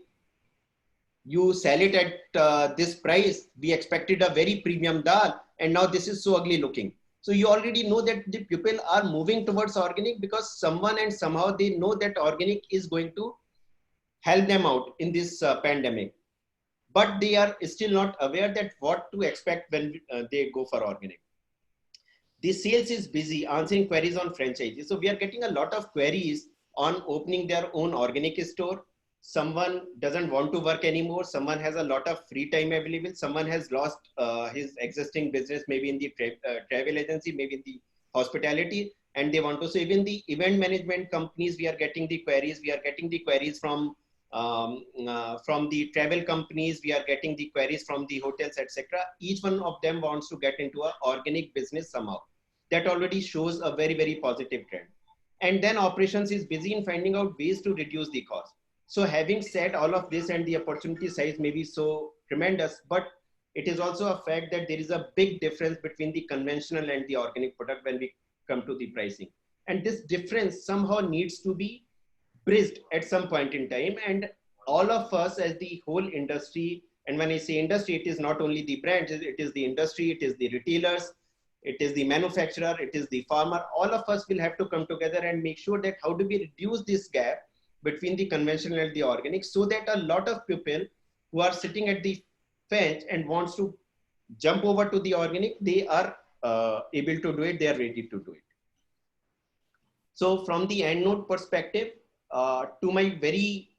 Speaker 8: You sell it at this price. We expected a very premium dal, and now this is so ugly looking. So you already know that the people are moving towards organic because someone and somehow they know that organic is going to help them out in this pandemic. But they are still not aware that what to expect when they go for organic. The sales is busy answering queries on franchises. So we are getting a lot of queries on opening their own organic store. Someone doesn't want to work anymore. Someone has a lot of free time available. Someone has lost his existing business, maybe in the travel agency, maybe in the hospitality, and they want to. So even the event management companies, we are getting the queries. We are getting the queries from the travel companies. We are getting the queries from the hotels, etc. Each one of them wants to get into an organic business somehow. That already shows a very, very positive trend. And then operations is busy in finding out ways to reduce the cost. So having said all of this, and the opportunity size may be so tremendous, but it is also a fact that there is a big difference between the conventional and the organic product when we come to the pricing. And this difference somehow needs to be bridged at some point in time. And all of us as the whole industry, and when I say industry, it is not only the brands, it is the industry, it is the retailers, it is the manufacturer, it is the farmer. All of us will have to come together and make sure that how do we reduce this gap between the conventional and the organic, so that a lot of people who are sitting at the fence and wants to jump over to the organic, they are able to do it, they are ready to do it. So from the end node perspective, to my very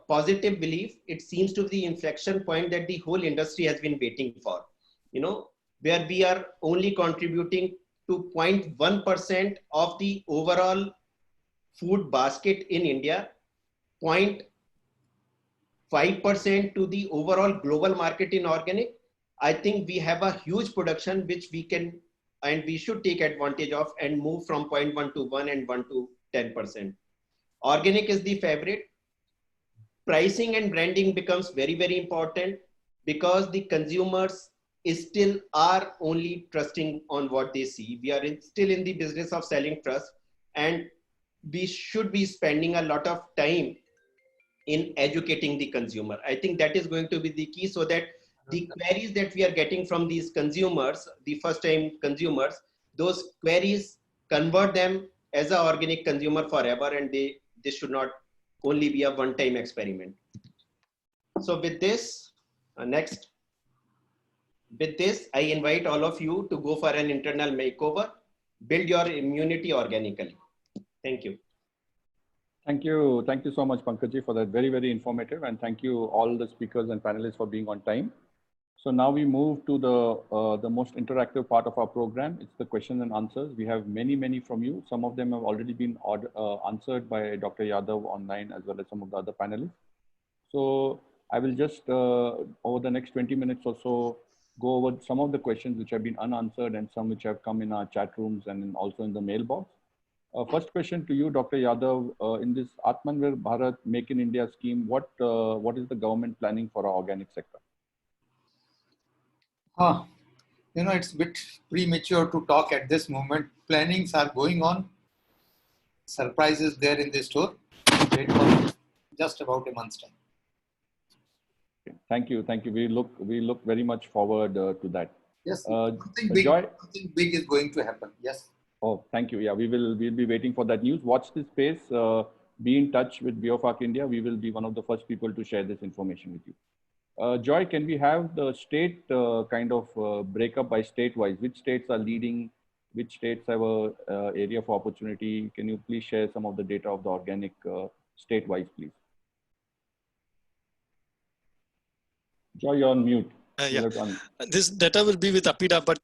Speaker 8: positive belief, it seems to be the inflection point that the whole industry has been waiting for, you know, where we are only contributing to 0.1% of the overall food basket in India, 0.5% to the overall global market in organic. I think we have a huge production which we can and we should take advantage of and move from 0.1 to 1 and 1 to 10%. Organic is the favorite. Pricing and branding becomes very, very important because the consumers still are only trusting on what they see. We are still in the business of selling trust, and we should be spending a lot of time in educating the consumer. I think that is going to be the key, so that the queries that we are getting from these consumers, the first time consumers, those queries, convert them as an organic consumer forever, and this should not only be a one-time experiment. So with this, with this, I invite all of you to go for an internal makeover, build your immunity organically. Thank you.
Speaker 1: Thank you. Thank you so much, Pankajji, for that. Very, very informative. And thank you all the speakers and panelists for being on time. So now we move to the most interactive part of our program. It's the questions and answers. We have many, many from you. Some of them have already been answered by Dr. Yadav online, as well as some of the other panelists. So I will just, over the next 20 minutes or so, go over some of the questions which have been unanswered and some which have come in our chat rooms and also in the mailbox. First question to you, Dr. Yadav. In this Atmanirbhar Bharat Make in India scheme, what is the government planning for our organic sector?
Speaker 3: You know, it's a bit premature to talk at this moment. Plannings are going on. Surprises there in the store. Wait for just about a month's time.
Speaker 1: Thank you. Thank you. We look very much forward to that.
Speaker 3: Yes. Something big is going to happen. Yes.
Speaker 1: Oh, thank you. Yeah, we'll be waiting for that news. Watch this space. Be in touch with Biofarc India. We will be one of the first people to share this information with you. Joy, can we have the state kind of breakup by state-wise? Which states are leading? Which states have a area for opportunity? Can you please share some of the data of the organic state-wise, please? Joy, you're on mute.
Speaker 4: Yeah, this data will be with APIDA, but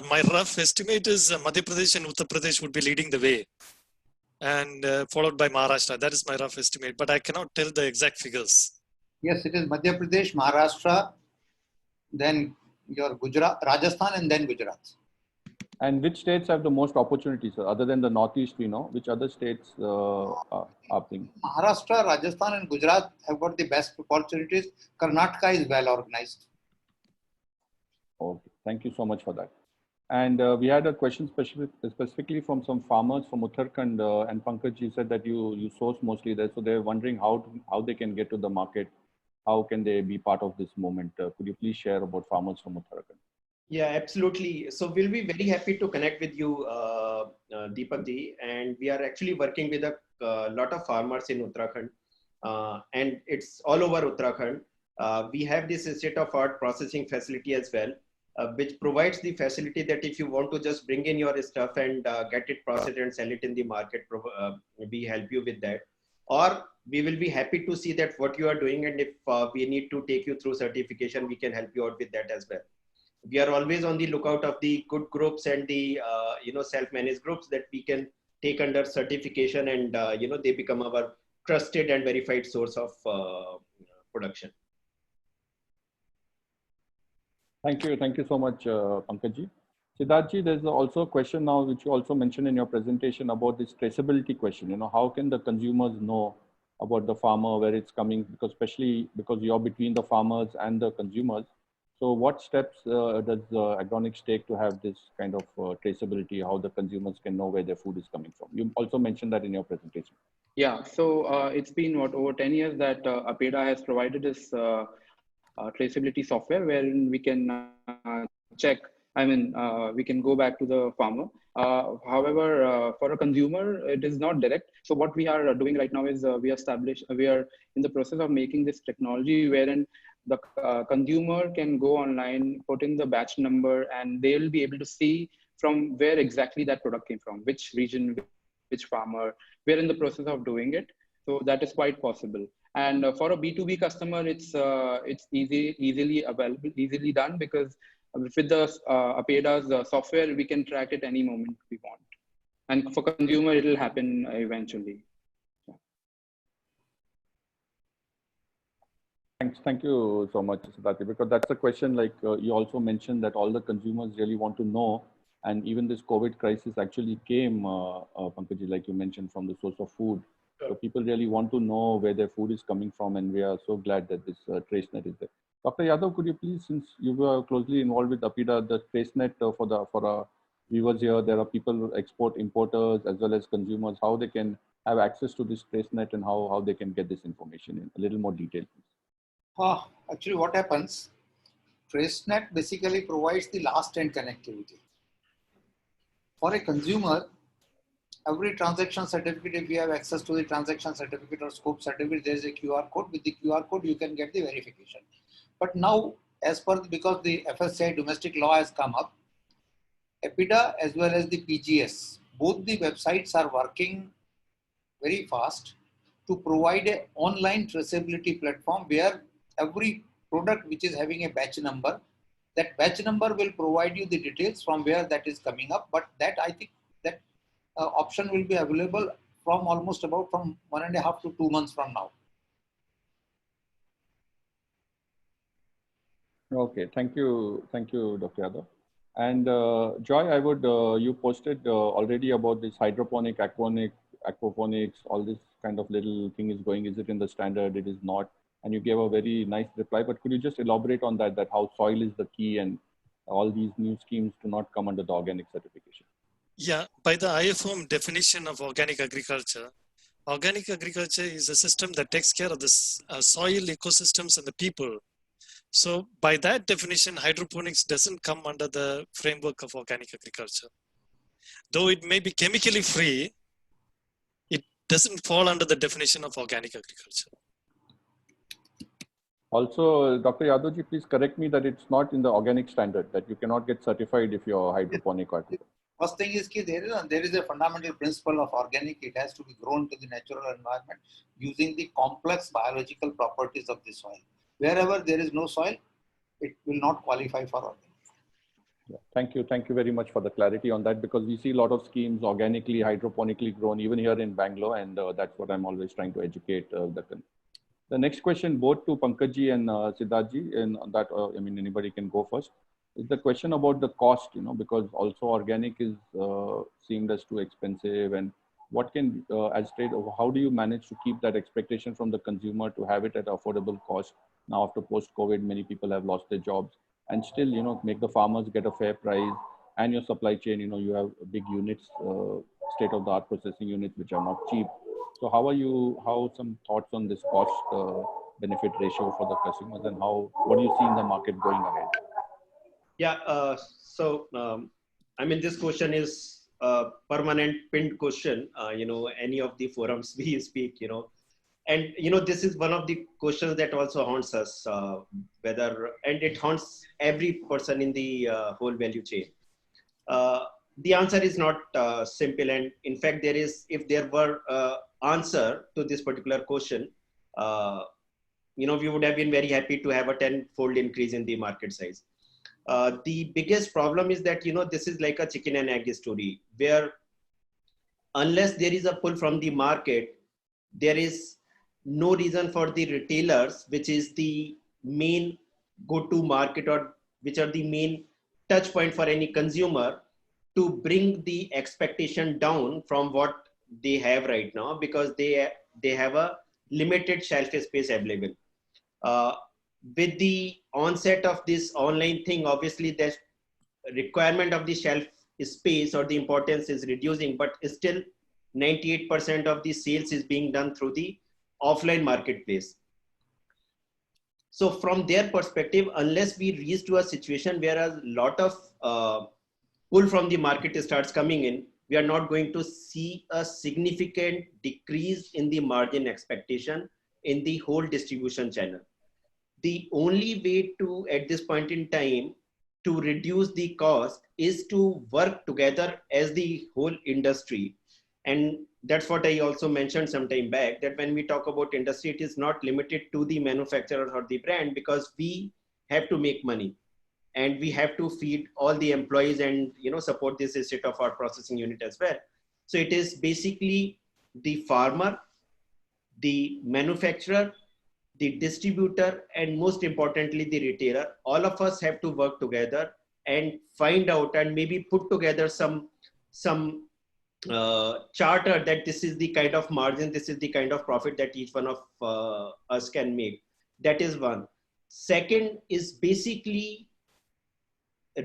Speaker 4: my rough estimate is Madhya Pradesh and Uttar Pradesh would be leading the way, and followed by Maharashtra. That is my rough estimate, but I cannot tell the exact figures.
Speaker 3: Yes, it is Madhya Pradesh, Maharashtra, then your Gujarat, Rajasthan, and then Gujarat.
Speaker 1: And which states have the most opportunities, sir? Other than the Northeast, we know, which other states are being?
Speaker 3: Maharashtra, Rajasthan, and Gujarat have got the best opportunities. Karnataka is well organized.
Speaker 1: Okay, thank you so much for that. And we had a question specifically from some farmers from Uttarakhand, and Pankaj said that you source mostly there, so they're wondering how they can get to the market. How can they be part of this moment? Could you please share about farmers from Uttarakhand?
Speaker 8: Yeah, absolutely. So we'll be very happy to connect with you, Deepak ji, and we are actually working with a lot of farmers in Uttarakhand, and it's all over Uttarakhand. We have this state-of-art processing facility as well, which provides the facility that if you want to just bring in your stuff and get it processed and sell it in the market, we help you with that. Or we will be happy to see that what you are doing, and if we need to take you through certification, we can help you out with that as well. We are always on the lookout of the good groups and the self-managed groups that we can take under certification, and they become our trusted and verified source of production.
Speaker 1: Thank you so much, Pankaj. Siddharth, there's also a question now which you also mentioned in your presentation about this traceability question. You know, how can the consumers know about the farmer, where it's coming, because especially because you're between the farmers and the consumers. So what steps does Agronics take to have this kind of traceability, how the consumers can know where their food is coming from? You also mentioned that in your presentation.
Speaker 7: Yeah, so it's been over 10 years that APEDA has provided this traceability software wherein we can check, we can go back to the farmer. However, for a consumer, it is not direct. So what we are doing right now is we are in the process of making this technology wherein the consumer can go online, put in the batch number, and they'll be able to see from where exactly that product came from, which region, which farmer. We're in the process of doing it. So that is quite possible. And for a B2B customer, it's easily available, easily done, because with the APEDA's software, we can track it any moment we want. And for consumer, it'll happen eventually. Yeah.
Speaker 1: Thank you so much, Siddharthi, because that's a question like you also mentioned that all the consumers really want to know. And even this COVID crisis actually came, Pankaj, like you mentioned, from the source of food. So people really want to know where their food is coming from, and we are so glad that this TraceNet is there. Dr. Yadav, could you please, since you were closely involved with APEDA, the TraceNet for our viewers here, there are people, importers, as well as consumers, how they can have access to this TraceNet and how they can get this information in a little more detail, please.
Speaker 3: Actually, what happens, TraceNet basically provides the last end connectivity. For a consumer, every transaction certificate, if you have access to the transaction certificate or scope certificate, there is a QR code. With the QR code, you can get the verification. But now, because the FSCI domestic law has come up, APEDA as well as the PGS, both the websites are working very fast to provide an online traceability platform where every product which is having a batch number, that batch number will provide you the details from where that is coming up. But that, I think, that option will be available from almost about from 1.5 to 2 months from now.
Speaker 1: Okay, thank you, Dr. Yadav. And Joy, I would, you posted already about this hydroponic, aquaponics, all this kind of little thing is going. Is it in the standard? It is not. And you gave a very nice reply, but could you just elaborate on that how soil is the key and all these new schemes do not come under the organic certification?
Speaker 4: Yeah, by the IFOM definition of organic agriculture is a system that takes care of the soil ecosystems and the people. So by that definition, hydroponics doesn't come under the framework of organic agriculture. Though it may be chemically free, it doesn't fall under the definition of organic agriculture.
Speaker 1: Also, Dr. Yadavji, please correct me that it's not in the organic standard, that you cannot get certified if you're hydroponic or
Speaker 3: First thing is there is a fundamental principle of organic. It has to be grown to the natural environment using the complex biological properties of the soil. Wherever there is no soil, it will not qualify for organic.
Speaker 1: Yeah, thank you very much for the clarity on that, because we see a lot of schemes organically, hydroponically grown, even here in Bangalore, and that's what I'm always trying to educate the next question, both to Pankajji and Siddharthji, and that, anybody can go first. Is the question about the cost, because also organic is seemed as too expensive, and what can, how do you manage to keep that expectation from the consumer to have it at affordable cost? Now, after post-COVID, many people have lost their jobs, and still, make the farmers get a fair price, and your supply chain, you have big units, state-of-the-art processing units, which are not cheap. So how some thoughts on this cost benefit ratio for the customers, and what do you see in the market going ahead?
Speaker 8: Yeah, this question is a permanent pinned question, any of the forums we speak, and, this is one of the questions that also haunts us, and it haunts every person in the whole value chain. The answer is not simple. And in fact, if there were answer to this particular question, we would have been very happy to have a 10-fold increase in the market size. The biggest problem is that, this is like a chicken and egg story, where unless there is a pull from the market, there is no reason for the retailers, which is the main go-to market, or which are the main touch point for any consumer, to bring the expectation down from what they have right now, because they have a limited shelf space available. with the onset of this online thing, obviously the requirement of the shelf space or the importance is reducing, but still 98% of the sales is being done through the offline marketplace. So from their perspective, unless we reach to a situation where a lot of pull from the market starts coming in, we are not going to see a significant decrease in the margin expectation in the whole distribution channel. The only way to, at this point in time, to reduce the cost is to work together as the whole industry. And that's what I also mentioned some time back, that when we talk about industry, it is not limited to the manufacturer or the brand, because we have to make money and we have to feed all the employees and support this state of our processing unit as well. So it is basically the farmer, the manufacturer, the distributor, and most importantly, the retailer. All of us have to work together and find out and maybe put together some charter that this is the kind of margin, this is the kind of profit that each one of us can make. That is one. Second is basically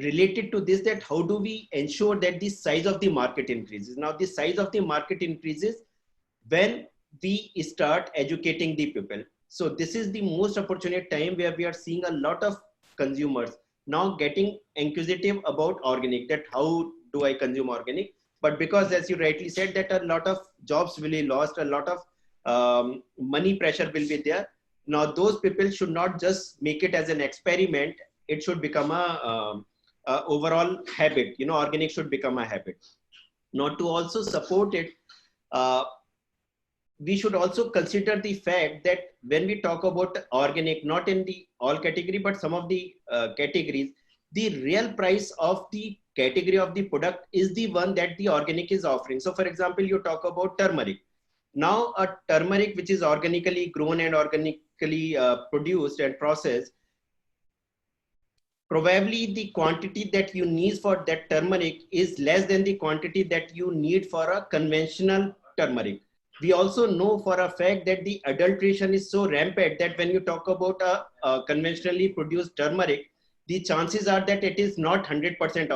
Speaker 8: related to this, that how do we ensure that the size of the market increases? Now, the size of the market increases when we start educating the people. So this is the most opportune time where we are seeing a lot of consumers now getting inquisitive about organic, that how do I consume organic? But because, as you rightly said, that a lot of jobs will be lost, a lot of money pressure will be there. Now, those people should not just make it as an experiment. It should become a overall habit. Organic should become a habit. Now, to also support it, we should also consider the fact that when we talk about organic, not in the all category, but some of the categories, the real price of the category of the product is the one that the organic is offering. So for example, you talk about turmeric. Now a turmeric which is organically grown and organically produced and processed, probably the quantity that you need for that turmeric is less than the quantity that you need for a conventional turmeric. We also know for a fact that the adulteration is so rampant that when you talk about a conventionally produced turmeric, the chances are that it is not 100%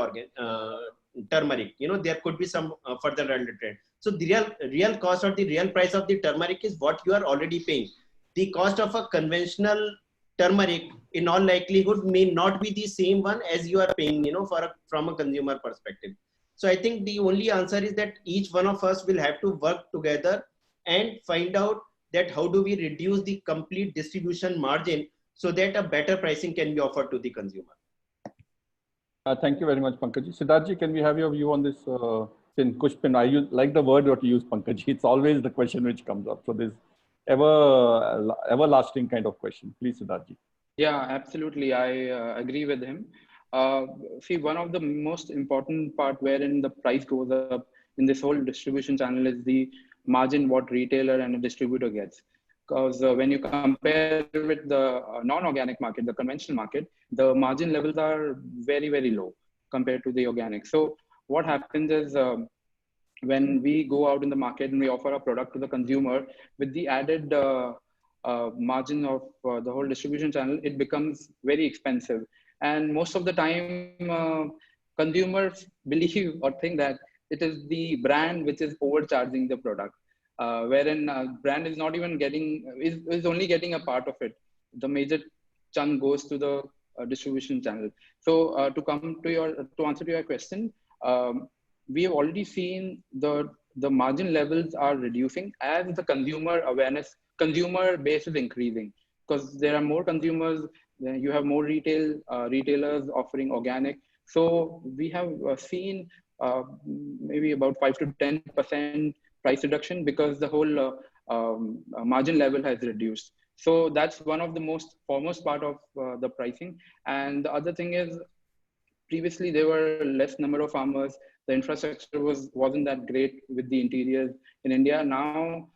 Speaker 8: turmeric. There could be some further adulteration. So the real cost or the real price of the turmeric is what you are already paying. The cost of a conventional turmeric in all likelihood may not be the same one as you are paying, from a consumer perspective. So I think the only answer is that each one of us will have to work together and find out that how do we reduce the complete distribution margin so that a better pricing can be offered to the consumer.
Speaker 1: Thank you very much, Pankaj. Siddharth, can we have your view on this Kushpin? I like the word that you use, Pankaj. It's always the question which comes up. So this everlasting kind of question. Please, Siddharth.
Speaker 7: Yeah, absolutely. I agree with him. See, one of the most important part wherein the price goes up in this whole distribution channel is the margin what retailer and a distributor gets. Because when you compare with the non-organic market, the conventional market, the margin levels are very, very low compared to the organic. So what happens is when we go out in the market and we offer a product to the consumer with the added margin of the whole distribution channel, it becomes very expensive. And most of the time, consumers believe or think that it is the brand which is overcharging the product, wherein brand is not even getting, is only getting a part of it. The major chunk goes to the distribution channel. So to answer to your question, we have already seen the margin levels are reducing as the consumer base is increasing, because there are more consumers. You have more retailers offering organic. So we have seen maybe about 5 to 10% price reduction because the whole margin level has reduced. So that's one of the most foremost part of the pricing. And the other thing is, previously there were less number of farmers. The infrastructure wasn't that great with the interiors in India. Now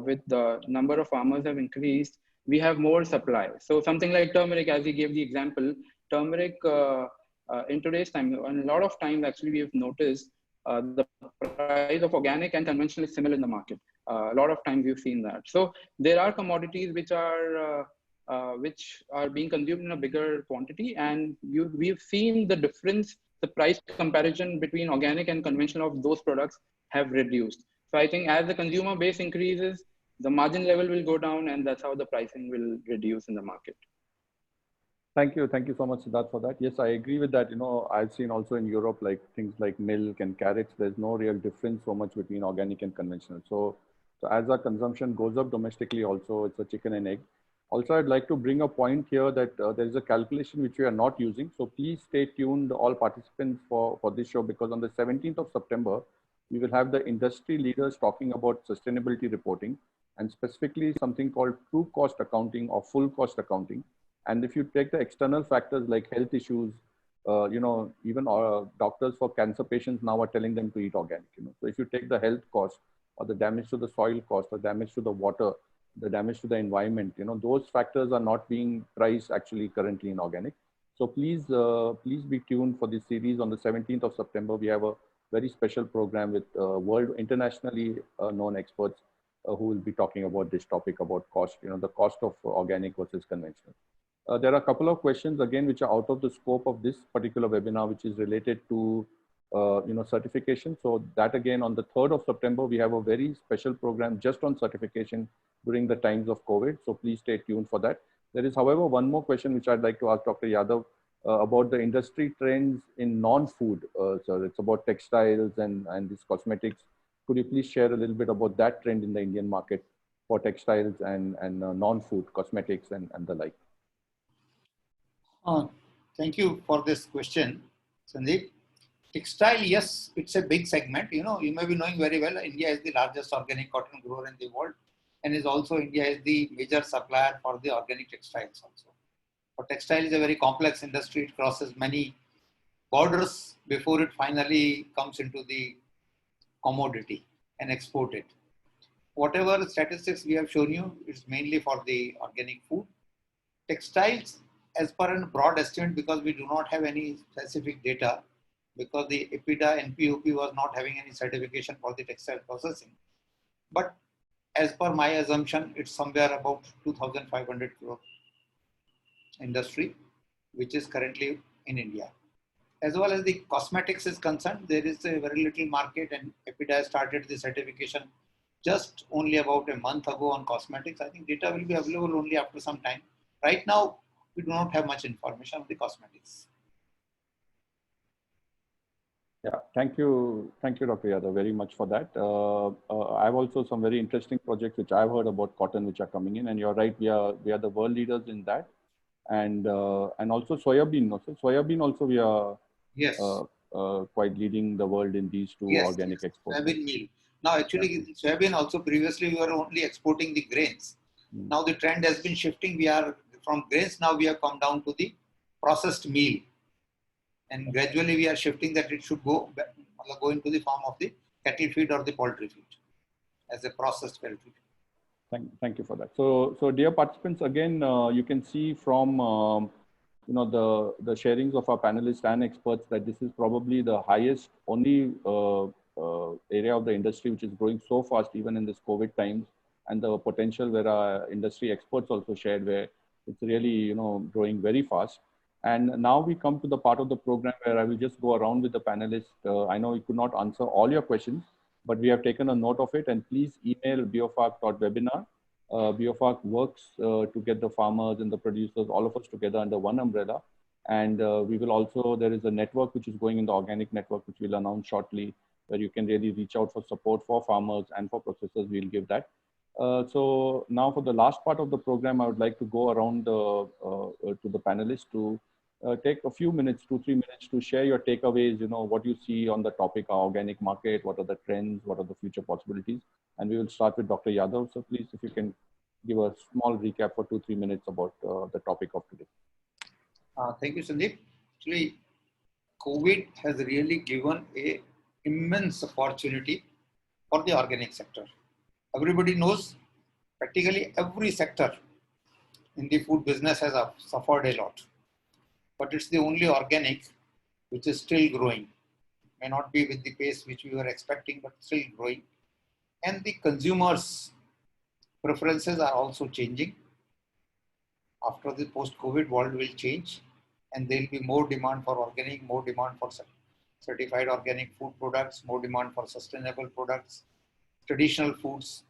Speaker 7: with the number of farmers have increased, we have more supply. So something like turmeric, as he gave the example, turmeric in today's time, and a lot of times actually we have noticed the price of organic and conventional is similar in the market. A lot of times we've seen that. So there are commodities which are which are being consumed in a bigger quantity. And we've seen the difference, the price comparison between organic and conventional of those products have reduced. So I think as the consumer base increases, the margin level will go down, and that's how the pricing will reduce in the market.
Speaker 1: Thank you so much, Siddharth, for that. Yes, I agree with that. I've seen also in Europe, like things like milk and carrots, there's no real difference so much between organic and conventional. So as our consumption goes up domestically also, it's a chicken and egg. Also, I'd like to bring a point here that there is a calculation which we are not using. So please stay tuned, all participants, for this show, because on the 17th of September, we will have the industry leaders talking about sustainability reporting, and specifically something called true cost accounting or full cost accounting. And if you take the external factors like health issues, even doctors for cancer patients now are telling them to eat organic. So if you take the health cost, or the damage to the soil cost, or damage to the water, the damage to the environment, those factors are not being priced actually currently in organic. So please be tuned for this series. On the 17th of September, we have a very special program with world internationally known experts who will be talking about this topic about cost, the cost of organic versus conventional. There are a couple of questions again which are out of the scope of this particular webinar, which is related to certification. So that again, on the 3rd of September, we have a very special program just on certification during the times of COVID. So please stay tuned for that. There is, however, one more question which I'd like to ask Dr. Yadav about the industry trends in non-food. So it's about textiles and these cosmetics. Could you please share a little bit about that trend in the Indian market for textiles and non-food cosmetics and the like?
Speaker 3: Thank you for this question, Sandeep. Textile, yes, it's a big segment. You may be knowing very well, India is the largest organic cotton grower in the world, and is also India is the major supplier for the organic textiles also. But textile is a very complex industry. It crosses many borders before it finally comes into the commodity and exported. Whatever statistics we have shown you, it's mainly for the organic food. Textiles, as per a broad estimate, because we do not have any specific data, because the EPIDA NPOP was not having any certification for the textile processing. But as per my assumption, it's somewhere about 2,500 crore industry, which is currently in India. As well as the cosmetics is concerned, there is a very little market, and EPIDA started the certification just only about a month ago on cosmetics. I think data will be available only after some time. Right now, we do not have much information on the cosmetics.
Speaker 1: Yeah, thank you, Dr. Yadav, very much for that. I have also some very interesting projects which I've heard about cotton, which are coming in, and you're right, we are the world leaders in that, and also soybean. Also we are
Speaker 3: yes
Speaker 1: quite leading the world in these two organic exports.
Speaker 3: Soybean meal. Now, actually, soybean also previously we were only exporting the grains. Now the trend has been shifting. We are from grains. Now we have come down to the processed meal. And gradually we are shifting that it should go into the form of the cattle feed or the poultry feed as a processed cattle feed.
Speaker 1: Thank you for that. So dear participants, again, you can see from the sharings of our panelists and experts that this is probably the highest only area of the industry which is growing so fast even in this COVID times, and the potential where our industry experts also shared, where it's really growing very fast. And now we come to the part of the program where I will just go around with the panelists. I know we could not answer all your questions, but we have taken a note of it. And please email biofarc.webinar. Biofarc works to get the farmers and the producers, all of us together under one umbrella. And we will also, there is a network which is going in the organic network, which we'll announce shortly, where you can really reach out for support for farmers and for processors. We'll give that. So now for the last part of the program, I would like to go around to the panelists to take a few minutes, 2-3 minutes, to share your takeaways, what you see on the topic of organic market, what are the trends, what are the future possibilities. And we will start with Dr. Yadav. So please, if you can give a small recap for 2-3 minutes about the topic of today.
Speaker 3: Thank you, Sandeep. Actually, COVID has really given an immense opportunity for the organic sector. Everybody knows practically every sector in the food business has suffered a lot. But it's the only organic which is still growing. May not be with the pace which we were expecting, but still growing. And the consumers' preferences are also changing. after the post-COVID world will change, and there will be more demand for organic, more demand for certified organic food products, more demand for sustainable products, traditional foods,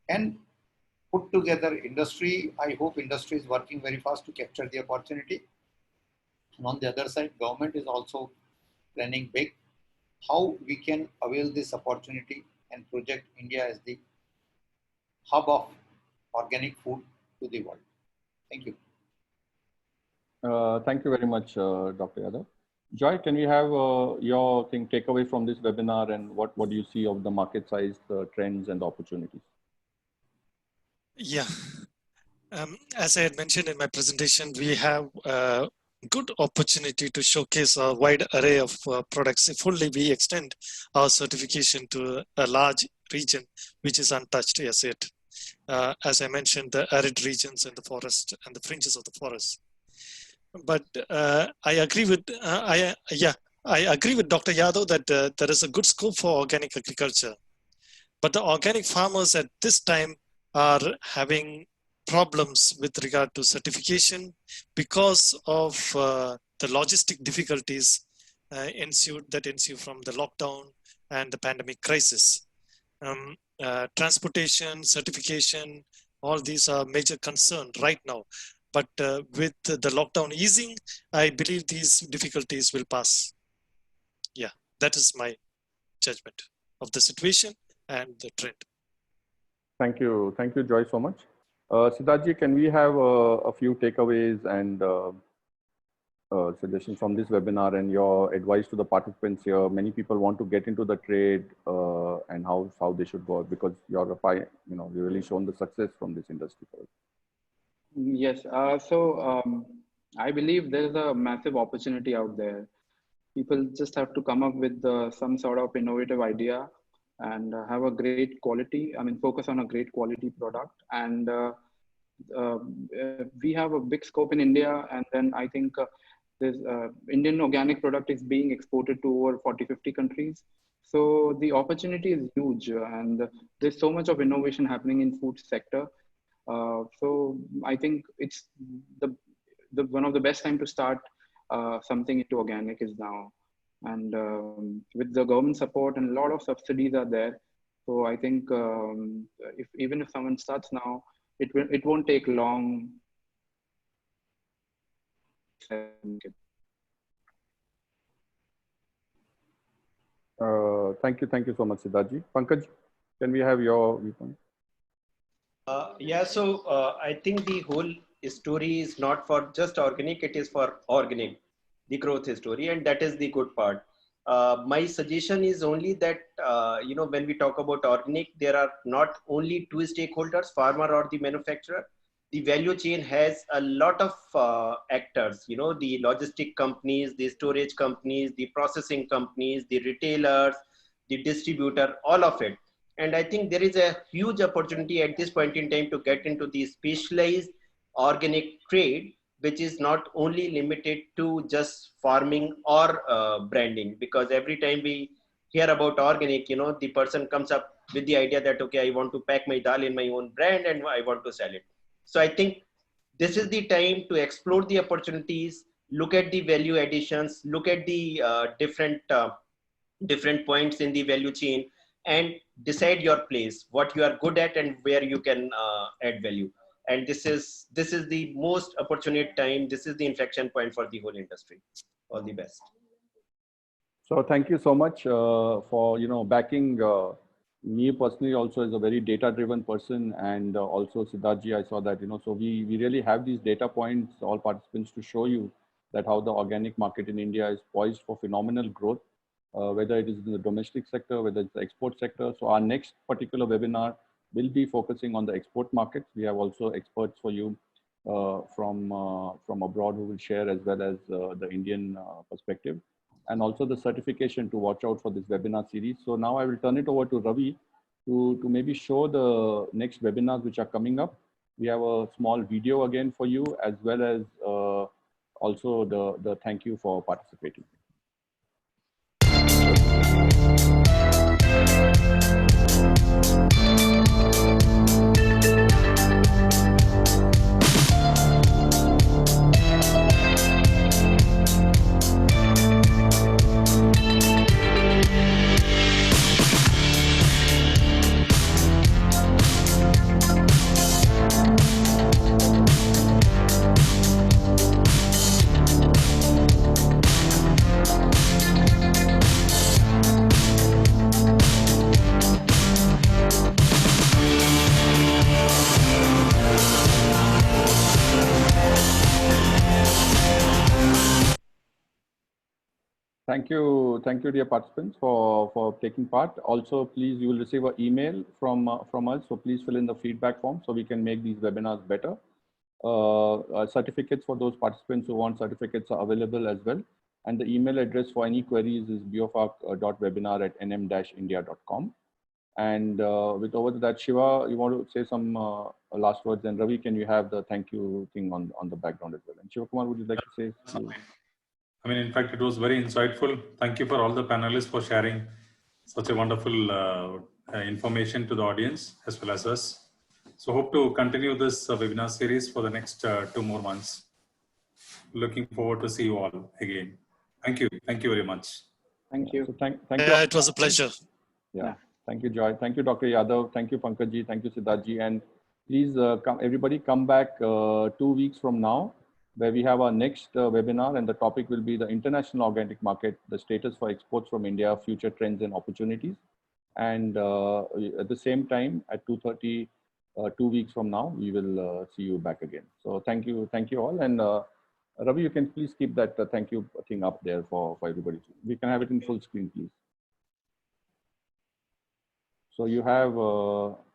Speaker 3: and put together industry. I hope industry is working very fast to capture the opportunity. And on the other side, government is also planning big how we can avail this opportunity and project India as the hub of organic food to the world. Thank you.
Speaker 1: Thank you very much, Dr. Yadav. Joy, can we have your takeaway from this webinar, and what do you see of the market size, the trends and the opportunities?
Speaker 4: Yeah, as I had mentioned in my presentation, we have a good opportunity to showcase a wide array of products if only we extend our certification to a large region which is untouched as yet. As I mentioned, the arid regions and the forest and the fringes of the forest. But I agree with I agree with Dr. Yadav that there is a good scope for organic agriculture, but the organic farmers at this time are having problems with regard to certification because of the logistic difficulties that ensue from the lockdown and the pandemic crisis. Transportation, certification, all these are major concern right now. But with the lockdown easing, I believe these difficulties will pass. Yeah, that is my judgment of the situation and the trend.
Speaker 1: Thank you, Joy, so much. Siddharthji, can we have a few takeaways and suggestions from this webinar and your advice to the participants here? Many people want to get into the trade and how they should go, because you're you've really shown the success from this industry for us.
Speaker 7: Yes, I believe there is a massive opportunity out there. People just have to come up with some sort of innovative idea and have a great quality, focus on a great quality product. And we have a big scope in India, and then I think this Indian organic product is being exported to over 40-50 countries. So the opportunity is huge, and there's so much of innovation happening in food sector. So I think it's the one of the best time to start something into organic is now, and with the government support and a lot of subsidies are there. So I think even if someone starts now, it won't take long.
Speaker 1: Thank you so much, Siddharthji. Pankaj, can we have your viewpoint?
Speaker 8: I think the whole story is not for just organic, it is for organic, the growth story, and that is the good part. My suggestion is only that, when we talk about organic, there are not only two stakeholders, farmer or the manufacturer. The value chain has a lot of actors, the logistic companies, the storage companies, the processing companies, the retailers, the distributor, all of it. And I think there is a huge opportunity at this point in time to get into the specialized organic trade, which is not only limited to just farming or branding. Because every time we hear about organic, the person comes up with the idea that, okay, I want to pack my dal in my own brand and I want to sell it. So I think this is the time to explore the opportunities, look at the value additions, look at the different points in the value chain, and decide your place, what you are good at and where you can add value. And this is the most opportune time. This is the inflection point for the whole industry. All the best.
Speaker 1: So thank you so much for backing me personally also as a very data-driven person, and also Siddharthji, I saw that so we really have these data points, all participants, to show you that how the organic market in India is poised for phenomenal growth, whether it is in the domestic sector, whether it's the export sector. So our next particular webinar will be focusing on the export markets. We have also experts for you from abroad who will share, as well as the Indian perspective, and also the certification to watch out for this webinar series. So now I will turn it over to Ravi to maybe show the next webinars which are coming up. We have a small video again for you, as well as also the thank you for participating. Thank you, dear participants, for taking part. Also, please, you will receive an email from us. So please fill in the feedback form so we can make these webinars better. Certificates for those participants who want certificates are available as well. And the email address for any queries is biofarc.webinar@nm-india.com. And with over to that, Shiva, you want to say some last words? And Ravi, can you have the thank you thing on the background as well? And Shiva Kumar, would you like to say something?
Speaker 2: I mean, in fact, it was very insightful. Thank you for all the panelists for sharing such a wonderful information to the audience as well as us. So hope to continue this webinar series for the next 2 more months. Looking forward to see you all again. Thank you. Thank you very much.
Speaker 7: Thank you.
Speaker 1: So thank you.
Speaker 4: It was a pleasure.
Speaker 1: Yeah. Thank you, Joy. Thank you, Dr. Yadav. Thank you, Pankaj. Thank you, Siddharth. And please, everybody come back 2 weeks from now, where we have our next webinar, and the topic will be the international organic market, the status for exports from India, future trends and opportunities. And at the same time, at 2:30, 2 weeks from now, we will see you back again. So thank you all. And Ravi, you can please keep that thank you thing up there for everybody. We can have it in full screen, please. So you have,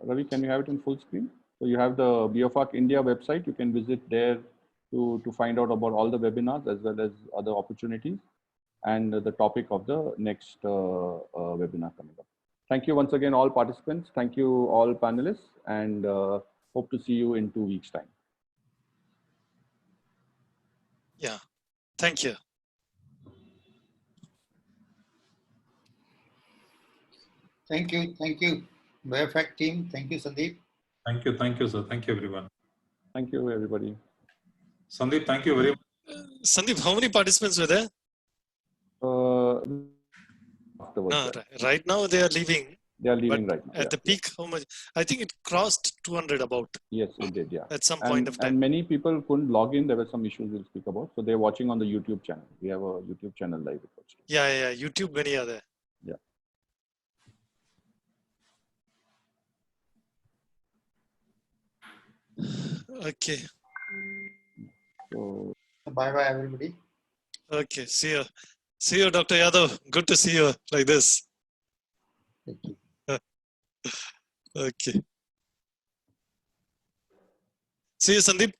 Speaker 1: Ravi, can you have it in full screen? So you have the Biofarc India website. You can visit there to find out about all the webinars as well as other opportunities and the topic of the next webinar coming up. Thank you once again, all participants. Thank you, all panelists, and hope to see you in 2 weeks' time.
Speaker 4: Yeah, thank you.
Speaker 3: Thank you. Biofarc team. Thank you, Sandeep.
Speaker 2: Thank you, sir. Thank you, everyone.
Speaker 1: Thank you, everybody.
Speaker 2: Sandeep, thank you very much.
Speaker 4: Sandeep, how many participants were there?
Speaker 1: Afterwards,
Speaker 4: right now they are leaving.
Speaker 1: They are leaving right now.
Speaker 4: At the peak, how much? I think it crossed 200 about.
Speaker 1: Yes, it did, yeah.
Speaker 4: At some point of time.
Speaker 1: And many people couldn't log in. There were some issues we'll speak about. So they're watching on the YouTube channel. We have a YouTube channel live.
Speaker 4: Yeah. YouTube, many are there.
Speaker 1: Yeah.
Speaker 4: Okay.
Speaker 1: So
Speaker 3: bye, everybody.
Speaker 4: Okay, see you. See you, Dr. Yadav. Good to see you like this.
Speaker 3: Thank you.
Speaker 4: Okay. See you, Sandeep.